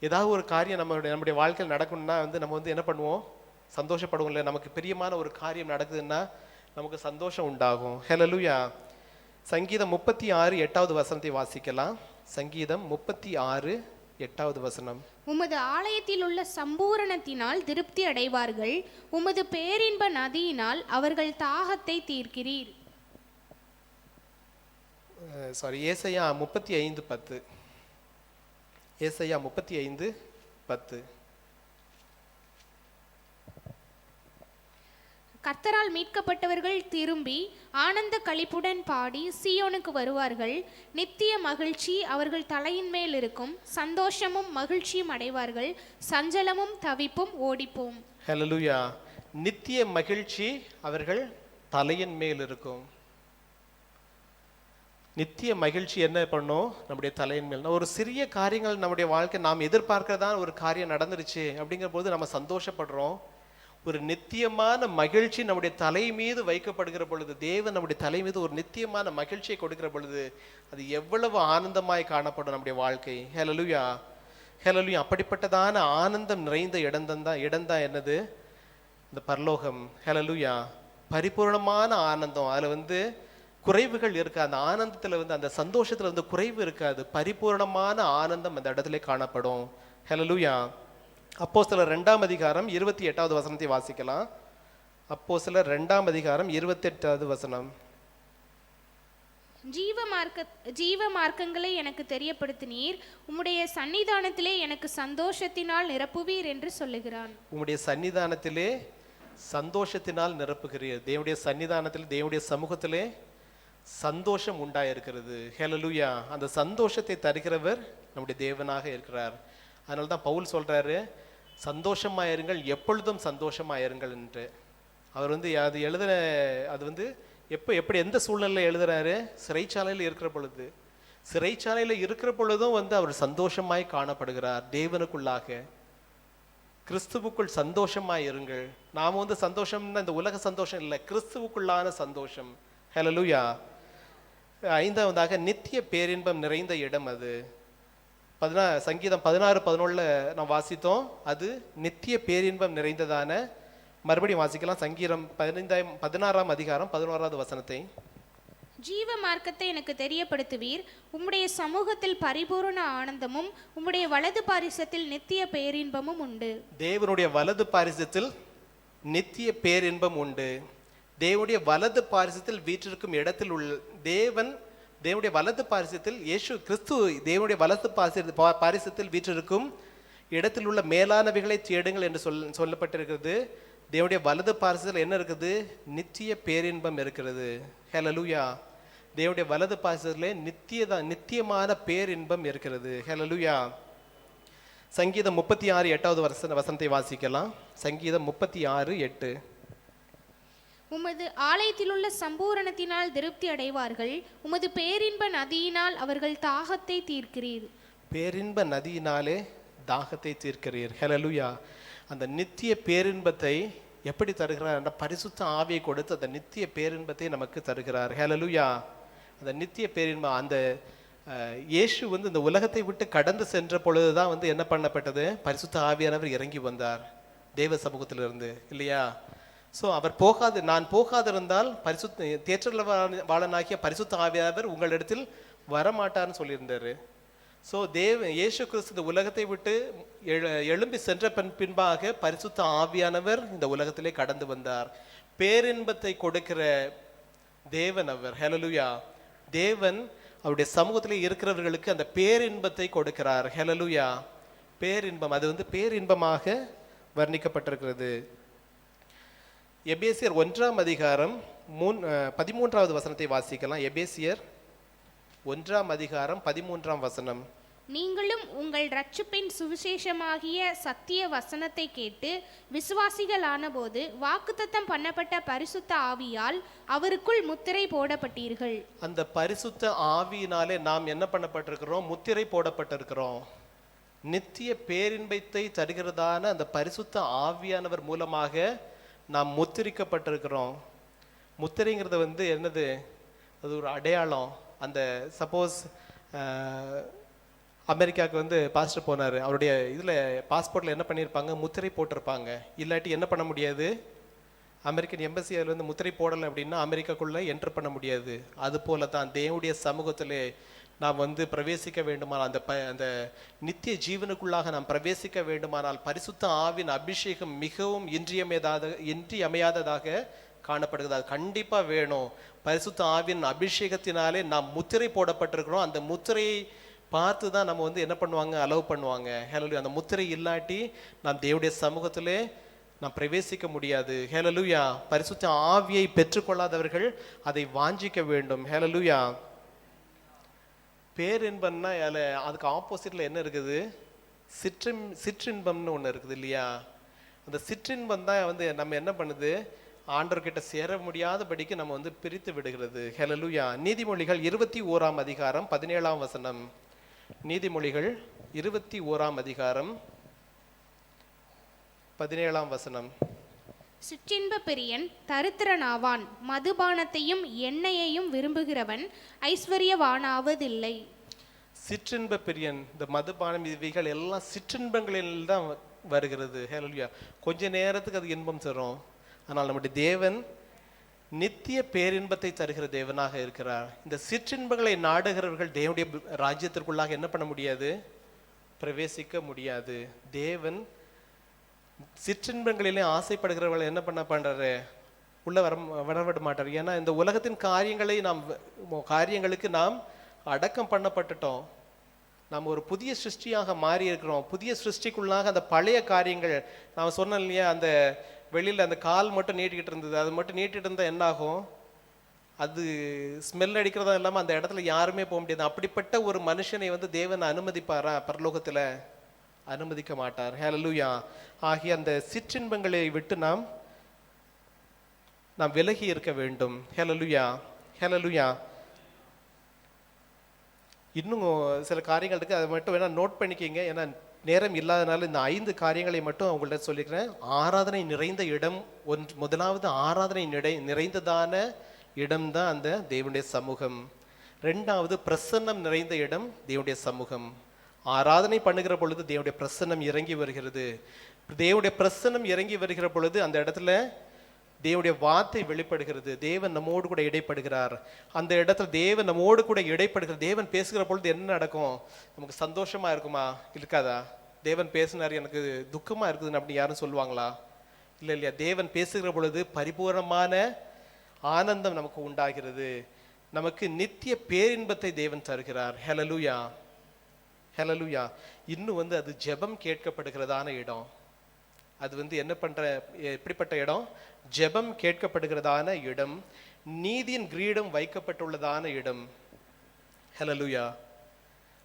ஏதாவது ஒரு காரியம் நம்முடைய வாழ்க்கையில் நடக்கணும்னா நம்ம என்ன பண்ணுவோம்? சந்தோஷப்படுவோம். இல்லை, நமக்கு பிரியமான ஒரு காரியம் நடக்குதுன்னா நமக்கு சந்தோஷம் உண்டாகும். ஹல்லேலூயா. சங்கீதம் 36 8வது வசனத்தை வாசிக்கலாம். சங்கீதம் 36 8வது வசனம். உமது ஆலயத்தில் உள்ள சம்பூரணத்தினால் திருப்தி அடைவார்கள், உமது பேரின்ப நதியினால் அவர்கள் தாகத்தை தீர்க்கிறீர். ஏசாயா 35:10. ஏசாயா 35:10. கர்த்தரால் மீட்கப்பட்டவர்கள் திரும்பி ஆனந்த களிப்புடன் பாடி சீயோனுக்கு வருவார்கள். நித்திய மகிழ்ச்சி அவர்கள் தலையின் மேல் இருக்கும், சந்தோஷமும் மகிழ்ச்சியும் அடைவார்கள், சஞ்சலமும் தவிப்பும் ஓடிப்போம். ஹல்லேலூயா. நித்திய மகிழ்ச்சி அவர்கள் தலையின் மேல் இருக்கும். நித்திய மகிழ்ச்சி என்ன பண்ணும்? நம்முடைய தலையின் மேல். ஒரு சிறிய காரியங்கள் நம்முடைய வாழ்க்கை நாம் எதிர்பார்க்கிறதான் ஒரு காரியம் நடந்துருச்சு அப்படிங்கிற போது நம்ம சந்தோஷப்படுறோம். ஒரு நித்தியமான மகிழ்ச்சி நம்முடைய தலை மீது வைக்கப்படுகிற பொழுது, தேவன் நம்முடைய தலை மீது ஒரு நித்தியமான மகிழ்ச்சியை கொடுக்கிற பொழுது அது எவ்வளவு ஆனந்தமாய் காணப்படும் நம்முடைய வாழ்க்கை. ஹல்லேலூயா, ஹல்லேலூயா. அப்படிப்பட்டதான ஆனந்தம் நிறைந்த இடம்தான் என்னது? இந்த பரலோகம். ஹல்லேலூயா. பரிபூர்ணமான ஆனந்தம். அதுல குறைவுகள் இருக்காது. அந்த ஆனந்தத்துல அந்த சந்தோஷத்துல குறைவு இருக்காது. பரிபூர்ணமான ஆனந்தம் அந்த இடத்துல காணப்படும். ஹல்லேலூயா. அப்போஸ்தலர் 2ஆம் அதிகாரம் 28வது வசனத்தை வாசிக்கலாம். அப்போஸ்தலர் 2ஆம் அதிகாரம் 28வது வசனம். ஜீவ மார்க்கங்களை எனக்கு தெரியப்படுத்தினீர், உம்முடைய சன்னிதானத்திலே எனக்கு சந்தோஷத்தினால் நிரப்புவீர் என்று சொல்லுகிறான். உம்முடைய சன்னிதானத்திலே சந்தோஷத்தினால் நிரப்புகிறீர். தேவனுடைய சன்னிதானத்தில், தேவனுடைய சமூகத்திலே சந்தோஷம் உண்டாயிருக்கிறது. ஹல்லேலூயா. அந்த சந்தோஷத்தை தருகிறவர் நம்முடைய தேவனாக இருக்கிறார். அதனால தான் பவுல் சொல்றாரு, சந்தோஷமாயிருங்கள், எப்பொழுதும் சந்தோஷமாயிருங்கள் என்று. அவர் அது எழுதுன எப்படி எந்த சூழ்நிலையில் எழுதுறாரு? சிறைச்சாலையில் இருக்கிற பொழுது. சிறைச்சாலையில் இருக்கிற பொழுதும் அவர் சந்தோஷமாய் காணப்படுகிறார். தேவனுக்குள்ளாக, கிறிஸ்துவுக்குள் சந்தோஷமாய் இருங்கள். நாம் சந்தோஷம்னா இந்த உலக சந்தோஷம் இல்லை, கிறிஸ்துவுக்குள்ளான சந்தோஷம். ஹல்லேலூயா. 5ஆவதாக நித்திய பேரின்பம் நிறைந்த இடம் அது. சங்கீதம் 16:11 நாம் வாசித்தோம். அது நித்திய பேரின்பம் நிறைந்ததான. மறுபடியும் வாசிக்கலாம். சங்கீதம் 16ஆம் அதிகாரம் 11வது வசனத்தை. ஜீவ மார்க்கத்தை எனக்கு தெரியப்படுத்துவீர், உம்முடைய சமூகத்தில் பரிபூரண ஆனந்தமும் உம்முடைய வலது பாரிசத்தில் நித்திய பேரின்பமும் உண்டு. தேவனுடைய வலது பாரிசத்தில் நித்திய பேரின்பம் உண்டு. தேவனுடைய வலது பாரிசத்தில் வீற்றிருக்கும் இடத்தில் உள்ள தேவனுடைய வலது பாரிசத்தில் இயேசு கிறிஸ்து தேவனுடைய வலது பாரிசத்தில் வீற்றிருக்கும் இடத்தில் உள்ள மேலானவைகளை தேடுங்கள் என்று சொல்லப்பட்டிருக்கிறது. தேவனுடைய வலது பாரிசத்தில் என்ன இருக்குது? நித்திய பேரின்பம் இருக்கிறது. ஹல்லேலூயா. தேவனுடைய வலது பாரிசத்திலே நித்தியமான பேரின்பம் இருக்கிறது. ஹல்லேலூயா. சங்கீதம் 36 8வது வசனத்தை வாசிக்கலாம். சங்கீதம் 36:8. உமது ஆலயத்திலுள்ள சம்பூரணத்தினால் திருப்தி அடைவார்கள். உமது பேரின்ப நதியினால் அவர்கள் தாகத்தை தீர்க்கிறீர். பேரின்ப நதியினாலே தாகத்தை தீர்க்கிறீர். ஹல்லேலூயா. அந்த நித்திய பேரின்பத்தை எப்படி தருகிறார்? அந்த பரிசுத்த ஆவியை கொடுத்து அந்த நித்திய பேரின்பத்தை நமக்கு தருகிறார். ஹல்லேலூயா. அந்த நித்திய பேரின்பம், அந்த இயேசு வந்து இந்த உலகத்தை விட்டு கடந்து சென்ற பொழுதுதான் வந்து என்ன பண்ணப்பட்டது? பரிசுத்த ஆவியானவர் இறங்கி வந்தார் தேவ சமூகத்திலிருந்து, இல்லையா? ஸோ அவர் நான் போகாதிருந்தால் பரிசுத்த தேற்றவாளனாகிய பரிசுத்த ஆவியானவர் உங்களிடத்தில் வரமாட்டார்னு சொல்லியிருந்தாரு. ஸோ இயேசு கிறிஸ்து இந்த உலகத்தை விட்டு எழும்பி சென்ற பின்பாக பரிசுத்த ஆவியானவர் இந்த உலகத்திலே கடந்து வந்தார். பேரின்பத்தை கொடுக்கிற தேவன் அவர். ஹல்லேலூயா. தேவன் அவருடைய சமூகத்திலே இருக்கிறவர்களுக்கு அந்த பேரின்பத்தை கொடுக்கிறார். ஹல்லேலூயா. பேரின்பம், அது வந்து பேரின்பமாக வர்ணிக்கப்பட்டிருக்கிறது. எபேசியர் 1ஆம் அதிகாரம் 13வது வசனத்தை வாசிக்கலாம். எபேசியர் 1ஆம் அதிகாரம் 13ஆம் வசனம். நீங்களும் உங்கள் இரட்சிப்பின் சுவிசேஷமாகிய சத்திய வசனத்தை கேட்டு விசுவாசிகளான போது வாக்குத்தத்தம் பண்ணப்பட்ட பரிசுத்த ஆவியால் அவருக்குள் முத்திரை போடப்பட்டீர்கள். அந்த பரிசுத்த ஆவியினாலே நாம் என்ன பண்ணப்பட்டிருக்கிறோம்? முத்திரை போடப்பட்டிருக்கிறோம். நித்திய பேரின்பத்தை தருகிறதான அந்த பரிசுத்த ஆவியானவர் மூலமாக நாம் முத்திரிக்கப்பட்டிருக்கிறோம். முத்திரைங்கிறது வந்து என்னது? அது ஒரு அடையாளம். அந்த சப்போஸ் அமெரிக்காவுக்கு வந்து பாஸ்டர் போனார், அவருடைய இதில் பாஸ்போர்ட்டில் என்ன பண்ணியிருப்பாங்க? முத்திரை போட்டிருப்பாங்க. இல்லாட்டி என்ன பண்ண முடியாது? அமெரிக்கன் எம்பசி அதில் வந்து முத்திரை போடலை அப்படின்னா அமெரிக்காக்குள்ளே என்ட்ரு பண்ண முடியாது. அது போல தான் தேவனுடைய சமூகத்திலே நாம் வந்து பிரவேசிக்க வேண்டுமானால், அந்த நித்திய ஜீவனுக்குள்ளாக நாம் பிரவேசிக்க வேண்டுமானால் பரிசுத்த ஆவின் அபிஷேகம் மிகவும் இன்றியமையாததாக காணப்படுகிறது. அது கண்டிப்பாக வேணும். பரிசுத்த ஆவின் அபிஷேகத்தினாலே நாம் முத்திரை போடப்பட்டிருக்கிறோம். அந்த முத்திரையை பார்த்து தான் நம்ம வந்து என்ன பண்ணுவாங்க? அலோவ் பண்ணுவாங்க. ஹல்லேலூயா. அந்த முத்திரை இல்லாட்டி நாம் தேவனுடைய சமூகத்திலே நாம் பிரவேசிக்க முடியாது. ஹல்லேலூயா. பரிசுத்த ஆவியை பெற்றுக்கொள்ளாதவர்கள் அதை வாஞ்சிக்க வேண்டும். ஹல்லேலூயா. பேரின்பம்னா அதுக்கு ஆப்போசிட்ல என்ன இருக்குது? சிற்றின்பம்னு ஒன்று இருக்குது, இல்லையா? அந்த சிற்றின்பம் தான் வந்து நம்ம என்ன பண்ணுது? ஆண்டவர்கிட்ட சேர முடியாதபடிக்கு நம்ம வந்து பிரித்து விடுகிறது. ஹல்லேலூயா. நீதிமொழிகள் 21ஆம் அதிகாரம் 17ஆம் வசனம். நீதிமொழிகள் 21ஆம் அதிகாரம் 17ஆம் வசனம். சிற்றின்ப பிரியன் தரித்திரனாவான், மதுபானத்தையும் எண்ணெயையும் விரும்புகிறவன் ஐஸ்வர்யவானாவதில்லை. சிற்றின்ப பிரியன், இந்த மதுபானம் இவைகள் எல்லாம் சிற்றின்பங்களில் தான் வருகிறது. ஹல்லேலூயா. கொஞ்ச நேரத்துக்கு அது இன்பம் தரும். ஆனால் நம்முடைய தேவன் நித்திய பேரின்பத்தை தருகிற தேவனாக இருக்கிறார். இந்த சிற்றின்பங்களை நாடுகிறவர்கள் தேவனுடைய ராஜ்யத்திற்குள்ளாக என்ன பண்ண முடியாது? பிரவேசிக்க முடியாது. தேவன் சிற்றின்பங்களிலே ஆசைப்படுகிறவர்கள் என்ன பண்றாரு? உள்ள வரவிட மாட்டார். ஏன்னா இந்த உலகத்தின் காரியங்களுக்கு நாம் அடக்கம் பண்ணப்பட்டுட்டோம். நாம் ஒரு புதிய சிருஷ்டியாக மாறி இருக்கிறோம். புதிய சிருஷ்டிக்குள்ளாக அந்த பழைய காரியங்கள், நான் சொன்னேன் இல்லையா, அந்த வெளியில் அந்த கால் மட்டும் நீட்டிக்கிட்டு இருந்தது, அது மட்டும் நீட்டிட்டு இருந்தால் என்ன ஆகும்? அது ஸ்மெல் அடிக்கிறதா இல்லாமல் அந்த இடத்துல யாருமே போக முடியாது. அப்படிப்பட்ட ஒரு மனுஷனை வந்து தேவன் அனுமதிப்பாரா? பரலோகத்தில் அனுமதிக்க மாட்டார். ஹல்லேலூயா. ஆகிய அந்த சிற்றின்பங்களை விட்டு நாம் விலகி இருக்க வேண்டும். ஹல்லேலூயா. ஹல்லேலூயா. இன்னும் சில காரியங்கள் இருக்குது, அதை மட்டும் வேணா நோட் பண்ணிக்கிங்க. ஏன்னா நேரம் இல்லாதனால இந்த 5 காரியங்களை மட்டும் உங்கள்கிட்ட சொல்லிக்கிறேன். ஆராதனை நிறைந்த இடம் முதலாவது ஆராதனை நிறைந்ததான இடம்தான் அந்த தேவனுடைய சமூகம். 2வது பிரசன்னம் நிறைந்த இடம் தேவனுடைய சமூகம். ஆராதனை பண்ணுகிற பொழுது தேவனுடைய பிரசன்னம் இறங்கி வருகிறது. தேவனுடைய பிரசன்னம் இறங்கி வருகிற பொழுது அந்த இடத்துல தேவனுடைய வார்த்தை வெளிப்படுகிறது. தேவன் நம்மோடு கூட இடைப்படுகிறார். அந்த இடத்துல தேவன் நம்மோடு கூட இடைப்படுகிற தேவன் பேசுகிற பொழுது என்ன நடக்கும்? நமக்கு சந்தோஷமா இருக்குமா? இருக்காதா? தேவன் பேசினார் எனக்கு துக்கமா இருக்குதுன்னு அப்படி யாரும் சொல்லுவாங்களா? இல்லை இல்லையா? தேவன் பேசுகிற பொழுது பரிபூர்ணமான ஆனந்தம் நமக்கு உண்டாகிறது. நமக்கு நித்திய பேரின்பத்தை தேவன் தருகிறார். ஹல்லேலூயா. ஹல்லேலூயா. இன்னும் வந்து அது ஜெபம் கேட்கப்படுகிறதான இடம். அது வந்து எப்படிப்பட்ட இடம்? ஜெபம் கேட்கப்படுகிறதான இடம். நீதியின் கிரீடம் வைக்கப்பட்டுள்ளதான இடம். ஹல்லேலூயா.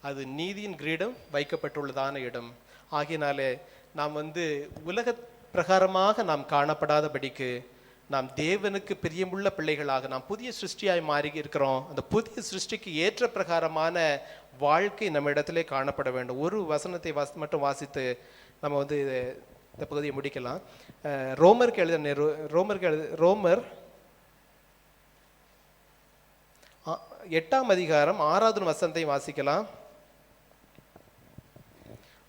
அது நீதியின் கிரீடம் வைக்கப்பட்டுள்ளதான இடம். ஆகையினாலே நாம் வந்து உலக பிரகாரமாக நாம் காணப்படாதபடிக்கு நாம் தேவனுக்கு பிரியமுள்ள பிள்ளைகளாக நாம் புதிய சிருஷ்டியாய் மாறி இருக்கிறோம். அந்த புதிய சிருஷ்டிக்கு ஏற்ற பிரகாரமான வாழ்க்கை நம்ம இடத்திலே காணப்பட வேண்டும். ஒரு வசனத்தை மட்டும் வாசித்து நம்ம வந்து இந்த பகுதியை முடிக்கலாம். ரோமர் 8ஆம் அதிகாரம் 6வது வசனத்தை வாசிக்கலாம்.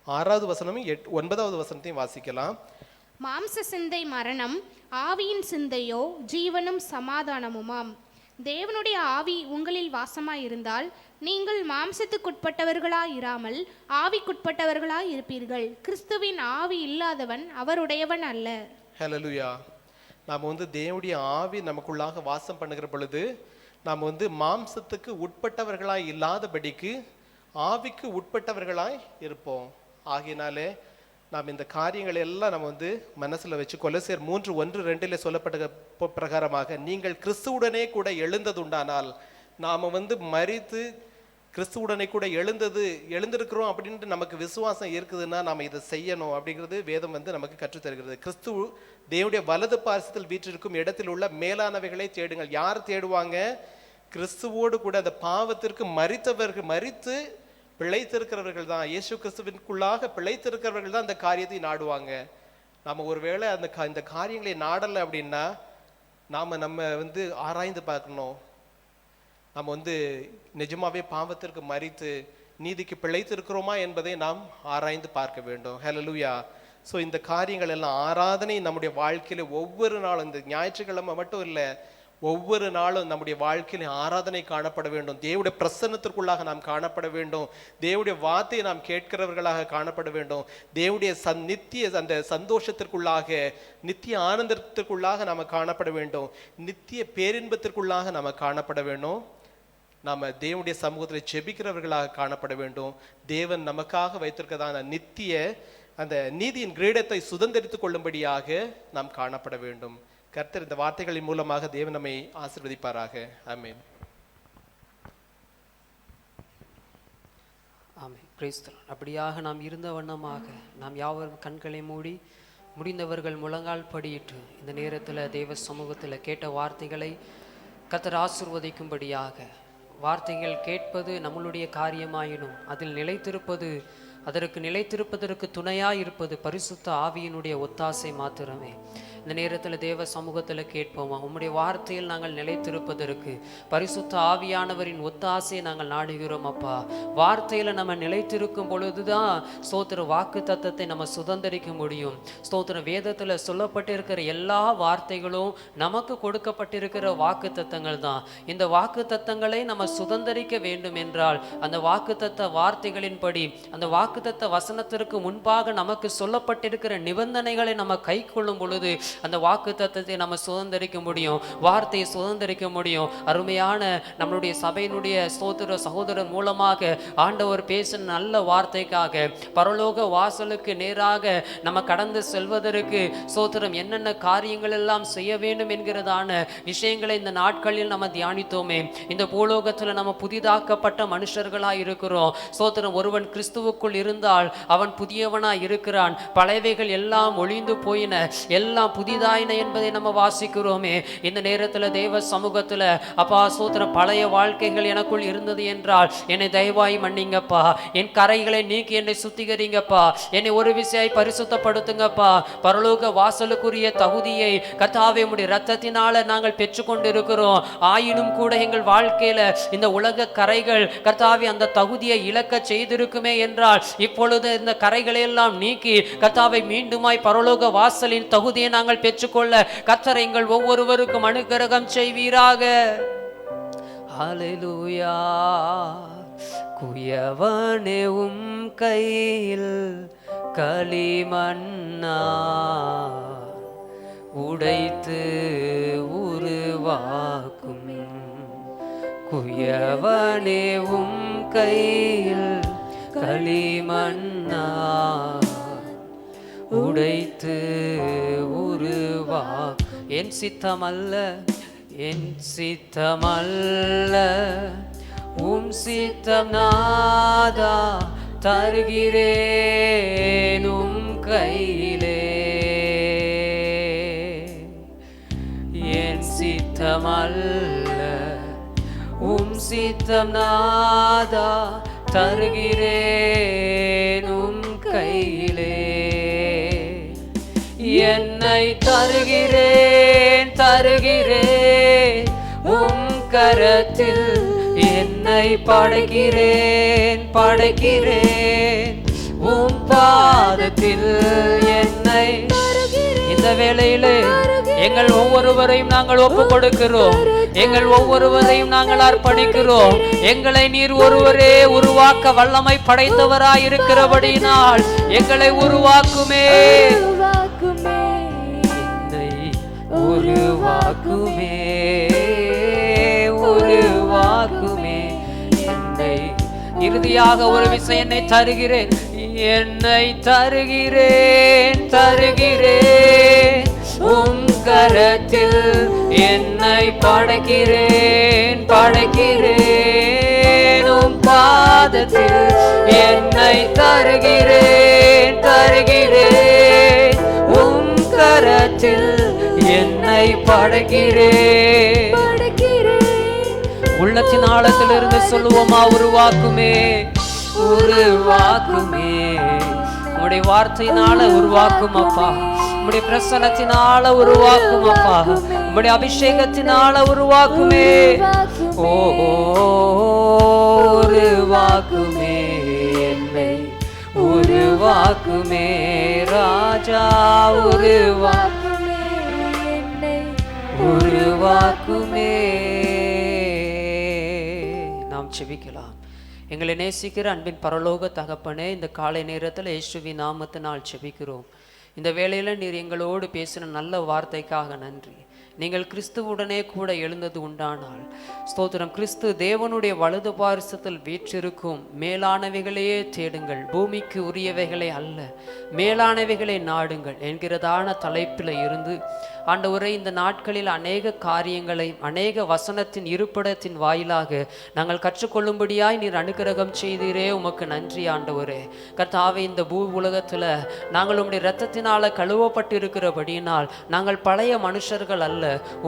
6வது வசனமும் 9வது வசனத்தையும் வாசிக்கலாம். மாம்ச சிந்தை மரணம், ஆவியின் சிந்தையோ ஜீவனும் சமாதானமுமாம். தேவனுடைய ஆவி உங்களில் வாசமாயிருந்தால் நீங்கள் மாம்சத்துக்குட்பட்டவர்களாயிராமல் ஆவிக்குட்பட்டவர்களாய் இருப்பீர்கள். கிறிஸ்துவின் ஆவி இல்லாதவன் அவருடையவன் அல்ல. ஹல்லேலூயா. நாம் வந்து தேவனுடைய ஆவி நமக்குள்ளாக வாசம் பண்ணுகிற பொழுது நாம் வந்து மாம்சத்துக்கு உட்பட்டவர்களாய் இல்லாதபடிக்கு ஆவிக்கு உட்பட்டவர்களாய் இருப்போம். ஆகையினாலே நாம் இந்த காரியங்கள் எல்லாம் நம்ம வந்து மனசுல வச்சு கொலோசியர் 3:1-2 சொல்லப்பட்ட பிரகாரமாக நீங்கள் கிறிஸ்துவுடனே கூட எழுந்ததுண்டானால், நாம வந்து மரித்து கிறிஸ்துவுடனே கூட எழுந்திருக்கிறோம் அப்படின்ட்டு நமக்கு விசுவாசம் இருக்குதுன்னா நாம இதை செய்யணும் அப்படிங்கிறது வேதம் வந்து நமக்கு கற்றுத்தருகிறது. கிறிஸ்து தேவனுடைய வலது பார்சத்தில் வீற்றிருக்கும் இடத்தில் உள்ள மேலானவைகளை தேடுங்கள். யார் தேடுவாங்க? கிறிஸ்துவோடு கூட அந்த பாவத்திற்கு மரித்து பிழைத்திருக்கிறவர்கள் தான், இயேசு கிறிஸ்துவிற்குள்ளாக பிழைத்திருக்கிறவர்கள் தான் அந்த காரியத்தை நாடுவாங்க. நம்ம ஒருவேளை இந்த காரியங்களை நாடலை அப்படின்னா நம்ம வந்து ஆராய்ந்து பார்க்கணும். நம்ம வந்து நிஜமாவே பாவத்திற்கு மரித்து நீதிக்கு பிழைத்திருக்கிறோமா என்பதை நாம் ஆராய்ந்து பார்க்க வேண்டும். ஹல்லேலூயா. ஸோ இந்த காரியங்கள் எல்லாம் ஆராதனை நம்முடைய வாழ்க்கையில ஒவ்வொரு நாளும், இந்த ஞாயிற்றுக்கிழமை மட்டும் இல்லை, ஒவ்வொரு நாளும் நம்முடைய வாழ்க்கையில ஆராதனை காணப்பட வேண்டும். தேவனுடைய பிரசன்னத்திற்குள்ளாக நாம் காணப்பட வேண்டும். தேவனுடைய வார்த்தையை நாம் கேட்கிறவர்களாக காணப்பட வேண்டும். தேவனுடைய நித்திய அந்த சந்தோஷத்திற்குள்ளாக, நித்திய ஆனந்தத்திற்குள்ளாக நாம் காணப்பட வேண்டும். நித்திய பேரின்பத்திற்குள்ளாக நாம் காணப்பட வேண்டும். நாம் தேவனுடைய சமூகத்தில் ஜெபிக்கிறவர்களாக காணப்பட வேண்டும். தேவன் நமக்காக வைத்திருக்கிறதான நித்திய அந்த நீதியின் கிரீடத்தை சுதந்திரித்துக் கொள்ளும்படியாக நாம் காணப்பட வேண்டும். கர்த்தர் இந்த வார்த்தைகளின் மூலமாக தேவன் நம்மை ஆசீர்வதிப்பாராக. ஆமென். ஆமென். Praise the Lord. அப்படியாக நாம் இருந்த வண்ணமாக நாம் யாவரும் கண்களை மூடி முடிந்தவர்கள் முழங்கால் படியிட்டு இந்த நேரத்தில் தேவ சமூகத்தில் கேட்ட வார்த்தைகளை கர்த்தர் ஆசீர்வதிக்கும்படியாக, வார்த்தைகள் கேட்பது நம்மளுடைய காரியமாயினும் அதில் நிலைத்திருப்பதற்கு துணையாக இருப்பது பரிசுத்த ஆவியினுடைய ஒத்தாசை மாத்திரமே. இந்த நேரத்தில் தேவ சமூகத்தில் கேட்போமா, உம்முடைய வார்த்தையில் நாங்கள் நிலைத்திருப்பதற்கு பரிசுத்த ஆவியானவரின் ஒத்தாசையை நாங்கள் நாடுகிறோம் அப்பா. வார்த்தையில் நம்ம நிலைத்திருக்கும் பொழுதுதான் ஸ்தோத்திர வாக்கு தத்தத்தை நம்ம சுதந்திரிக்க முடியும். ஸ்தோத்திர வேதத்தில் சொல்லப்பட்டிருக்கிற எல்லா வார்த்தைகளும் நமக்கு கொடுக்கப்பட்டிருக்கிற வாக்கு தத்தங்கள் தான். இந்த வாக்கு தத்தங்களை நம்ம சுதந்திரிக்க வேண்டும் என்றால் அந்த வாக்கு தத்த வார்த்தைகளின்படி, அந்த வாக்குத்தத்த வசனத்திற்கு முன்பாக நமக்கு சொல்லப்பட்டிருக்கிற நிபந்தனைகளை நம்ம கை கொள்ளும் பொழுது அந்த வாக்குத்தத்தத்தை நம்ம சுதந்திரிக்க முடியும், வார்த்தையை சுதந்திரிக்க முடியும். அருமையான நம்மளுடைய சபையினுடைய ஸ்தோத்திர சகோதரர் மூலமாக ஆண்டவர் பேசின நல்ல வார்த்தைக்காக, பரலோக வாசலுக்கு நேராக நம்ம கடந்து செல்வதற்கு ஸ்தோத்திரம் என்னென்ன காரியங்கள் எல்லாம் செய்ய வேண்டும் என்கிறதான விஷயங்களை இந்த நாட்களில் நம்ம தியானித்தோமே. இந்த பூலோகத்தில் நம்ம புதிதாக்கப்பட்ட மனுஷர்களாய் இருக்கிறோம். ஸ்தோத்திரம். ஒருவன் கிறிஸ்துவுக்குள் இருந்தால் அவன் புதியவனாய் இருக்கிறான், பழையவைகள் எல்லாம் ஒழிந்து போயின, எல்லாம் புதிதாயின என்பதை நம்ம வாசிக்கிறோமே. இந்த நேரத்தில் தேவ சமூகத்தில் அப்பா ஸ்தோத்திரம், பழைய வாழ்க்கைகள் எனக்குள் இருந்தது என்றால் என்னை தயவாய் மன்னிங்கப்பா, என் கரைகளை நீக்கி என்னை சுத்திகரிங்கப்பா, என்னை ஒரு விசையாய் பரிசுத்தப்படுத்துங்கப்பா. பரலோக வாசலுக்குரிய தகுதியை கர்த்தாவே உம்முடைய இரத்தத்தினால நாங்கள் பெற்றுக்கொண்டிருக்கிறோம். ஆயினும் கூட எங்கள் வாழ்க்கையில இந்த உலக கரைகள் கர்த்தாவே அந்த தகுதியை இழக்க செய்திருக்குமே என்றால் இப்பொழுது இந்த கரைகளை எல்லாம் நீக்கி கர்த்தாவை மீண்டுமாய் பரலோக வாசலின் தகுதியை நாங்கள் பெற்றுக்கொள்ள கர்த்தர் எங்கள் ஒவ்வொருவருக்கும் அனுக்கிரகம் செய்வீராக. ஹல்லேலூயா. குயவனே உம் கையில் களிமண்ணா உடைத்து உருவாக்கும், குயவனே உம் கையில் களிமண்ணா உடைத்து உருவா. என் சித்தமல்ல, என் சித்தமல்ல உம் சித்தம் நாதா, தருகிறேன் உம் கையிலே, சித்தமல்ல உம் சித்தம் நாதா தருகிறேன் உம் கையிலே. என்னை தருகிறேன் தருகிறேன் உம் கரத்தில், என்னை படைக்கிறேன் படைக்கிறேன் உம் பாதத்தில் என்னை. இந்த வேளையிலே எங்கள் ஒவ்வொருவரையும் நாங்கள் ஒப்பு கொடுக்கிறோம், எங்கள் ஒவ்வொருவரையும் நாங்கள் அர்ப்பணிக்கிறோம். எங்களை நீர் ஒருவரே உருவாக்க வல்லமை படைத்தவராய் இருக்கிறபடியினால் எங்களை உருவாக்குமே, என்னை உருவாக்குமே உருவாக்குமே என்னை. இறுதியாக ஒரு விஷயம், என்னை தருகிறேன், என்னை தருகிறேன் தருகிறேன் உம் கரத்தில், என்னை படைக்கிறேன் படைக்கிறேன் உம் பாதத்தில், என்னை தருகிறேன் தருகிறேன் உம் கரத்தில், என்னை படைக்கிறேன். உள்ளத்தின் ஆழத்திலிருந்து சொல்லுவோமா, உருவாக்குமே உருவாக்குமே. உம்முடைய வார்த்தையினால உருவாக்கும் அப்பா, உம்முடைய பிரசன்னத்தினால உருவாக்கும் அப்பா, உம்முடைய அபிஷேகத்தினால உருவாக்குமே. ஓ உருவாக்குமே என்னை உருவாக்குமே ராஜா, உருவாக்குமே என்னை உருவாக்குமே. நாம் செபிக்கலாம். எங்களை நேசிக்கிற அன்பின் பரலோக தகப்பனே, இந்த காலை நேரத்தில் இயேசுவின் நாமத்தினால் செபிக்கிறோம். இந்த வேளையில் நீர் எங்களோடு பேசின நல்ல வார்த்தைக்காக நன்றி. நீங்கள் கிறிஸ்துவுடனே கூட எழுந்தது உண்டானால் ஸ்தோத்திரம். கிறிஸ்து தேவனுடைய வலது பாரிசத்தில் வீற்றிருக்கும் மேலானவைகளையே தேடுங்கள், பூமிக்கு உரியவைகளை அல்ல மேலானவைகளை நாடுங்கள் என்கிறதான தலைப்பில் இருந்து ஆண்டவரே, இந்த நாட்களில் அநேக காரியங்களை அநேக வசனத்தின் இருப்பிடத்தின் வாயிலாக நாங்கள் கற்றுக்கொள்ளும்படியாய் நீர் அனுக்கிரகம் செய்தீரே, உமக்கு நன்றி ஆண்டவரே. கர்த்தாவே, இந்த பூ உலகத்தில் நாங்கள் உம்முடைய இரத்தத்தினால கழுவப்பட்டு இருக்கிறபடியினால் நாங்கள் பழைய மனுஷர்கள் அல்ல,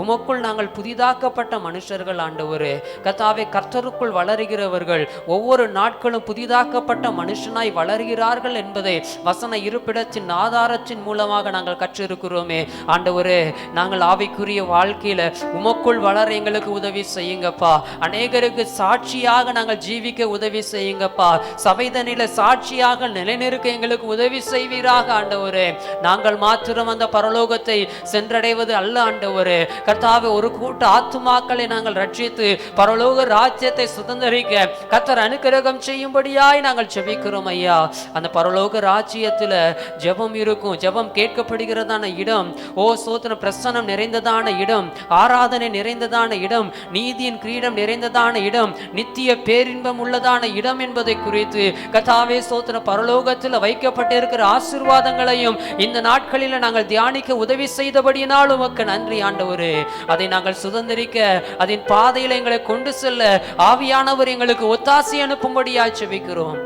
உமக்குள் நாங்கள் புதிதாக்கப்பட்ட மனுஷர்கள் ஆண்டவரே. கர்த்தாவே, கர்த்தருக்குள் வளருகிறவர்கள் ஒவ்வொரு நாட்களும் புதிதாக்கப்பட்ட மனுஷனாய் வளர்கிறார்கள் என்பதை வசன இருப்பிடத்தின் ஆதாரத்தின் மூலமாக நாங்கள் கற்றிருக்கிறோமே ஆண்டவரே. நாங்கள் ஆவிக்குரிய வாழ்க்கையில உமக்குள் வளர எங்களுக்கு உதவி செய்யுங்கப்பா. அநேகருக்கு சாட்சியாக நாங்கள் ஜீவிக்க உதவி செய்யுங்கப்பா. சபைதனில சாட்சியாக நிலைநிற்க எங்களுக்கு உதவி செய்வீராக ஆண்டவரே. நாங்கள் மாத்திரம் அந்த பரலோகத்தை சென்றடைவது அல்ல ஆண்டவரே. கர்த்தாவே, ஒரு கூட்ட ஆத்துமாக்களை நாங்கள் ரட்சித்து பரலோக ராஜ்யத்தை சுதந்திரிக்க கர்த்தர் அனுக்கிரகம் செய்யும்படியாய் நாங்கள் ஜெபிக்கிறோம் ஐயா. அந்த பரலோக ராஜ்யத்துல ஜெபம் இருக்கும், ஜெபம் கேட்கப்படுகிறதான இடம், ஓ சோத்திர பிரசன்னம் நிறைந்ததான இடம், ஆராதனை நிறைந்ததான இடம், நீதியின் கிரீடம் நிறைந்ததான இடம், நித்திய பேரின்பம் உள்ளதான இடம் என்பதை குறித்து கர்த்தாவே சோத்திர பரலோகத்தில் வைக்கப்பட்டிருக்கிற ஆசீர்வாதங்களையும் இந்த நாட்களில் நாங்கள் தியானிக்க உதவி செய்தபடியினால் உமக்கு நன்றி ஆண்டவரே. அதை நாங்கள் சுதந்திரிக்க அதன் பாதையில் எங்களை கொண்டு செல்ல ஆவியானவர் எங்களுக்கு ஒத்தாசை அனுப்பும்படியாய் செபிக்கிறோம்.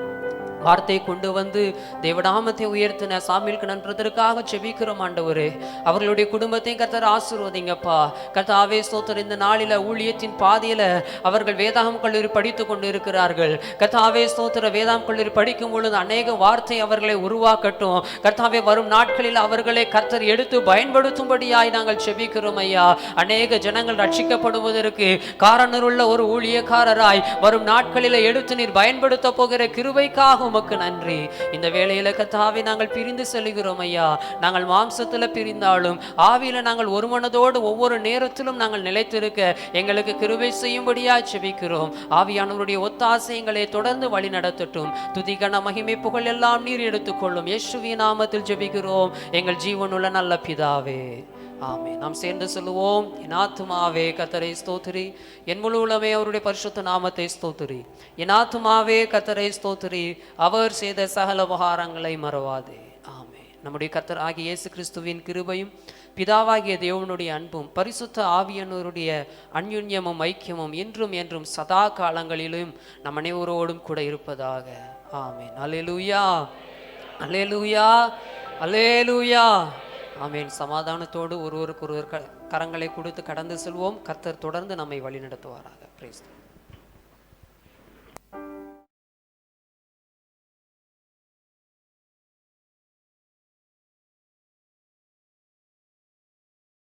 வார்த்தை கொண்டு வந்து தேவநாமத்தை உயர்த்தின சாமியலுக்கு நன்றதற்காக செபிக்கிறோம் ஆண்டவரே. அவர்களுடைய குடும்பத்தையும் கர்த்தர் ஆசீர்வதிங்கப்பா. கர்த்தாவே ஸ்தோத்திரம். இந்த நாளில ஊழியத்தின் பாதையில அவர்கள் வேதாகம் கல்லூரி படித்து கொண்டு இருக்கிறார்கள். கர்த்தாவே ஸ்தோத்திர, வேதாகம் கல்லூரி படிக்கும் பொழுது அநேக வார்த்தை அவர்களை உருவாக்கட்டும். கர்த்தாவே, வரும் நாட்களில் அவர்களை கர்த்தர் எடுத்து பயன்படுத்தும்படியாய் நாங்கள் செபிக்கிறோம் ஐயா. அநேக ஜனங்கள் ரட்சிக்கப்படுவதற்கு காரணருள்ள ஒரு ஊழியக்காரராய் வரும் நாட்களில் எடுத்து நீர் பயன்படுத்த போகிற கிருபைக்காக உமக்கு நன்றி. இந்த வேளையில கர்த்தாவே, நாங்கள் பிரிந்து செல்கிறோம் ஐயா. நாங்கள் மாம்சத்துல பிரிந்தாலும் ஆவியில நாங்கள் ஒரு மனதோடு ஒவ்வொரு நேரத்திலும் நாங்கள் நிலைத்திருக்க எங்களுக்கு கிருபை செய்யும்படியா செபிக்கிறோம். ஆவியானவருடைய ஒத்தாசை எங்களை தொடர்ந்து வழி நடத்தட்டும். துதிகன மகிமை புகழ் எல்லாம் நீர் எடுத்துக்கொள்ளும். இயேசுவின் நாமத்தில் ஜெபிக்கிறோம் எங்கள் ஜீவனுள்ள நல்ல பிதாவே, ஆமென். நாம் சேர்ந்து சொல்லுவோம். என் ஆத்துமாவே கர்த்தரை ஸ்தோத்திரி, என் முழு உள்ளமே அவருடைய பரிசுத்த நாமத்தை ஸ்தோத்திரி. என் ஆத்துமாவே கர்த்தரை ஸ்தோத்திரி, அவர் செய்த சகல உபகாரங்களை மறவாதே. ஆமென். நம்முடைய கர்த்தர் ஆகிய இயேசு கிறிஸ்துவின் கிருபையும் பிதாவாகிய தேவனுடைய அன்பும் பரிசுத்த ஆவியானவருடைய அந்யுன்யமும் ஐக்கியமும் இன்றும் என்றும் சதா காலங்களிலும் நம் அனைவரோடும் கூட இருப்பதாக. ஆமென். அல்லேலூயா, அல்லேலூயா, அல்லேலூயா. ஆமென். சமாதானத்தோடு ஒருவருக்கு ஒருவர் கரங்களை கொடுத்து கடந்து செல்வோம். கர்த்தர் தொடர்ந்து நம்மை வழிநடத்துவாராக. பிரைஸ்.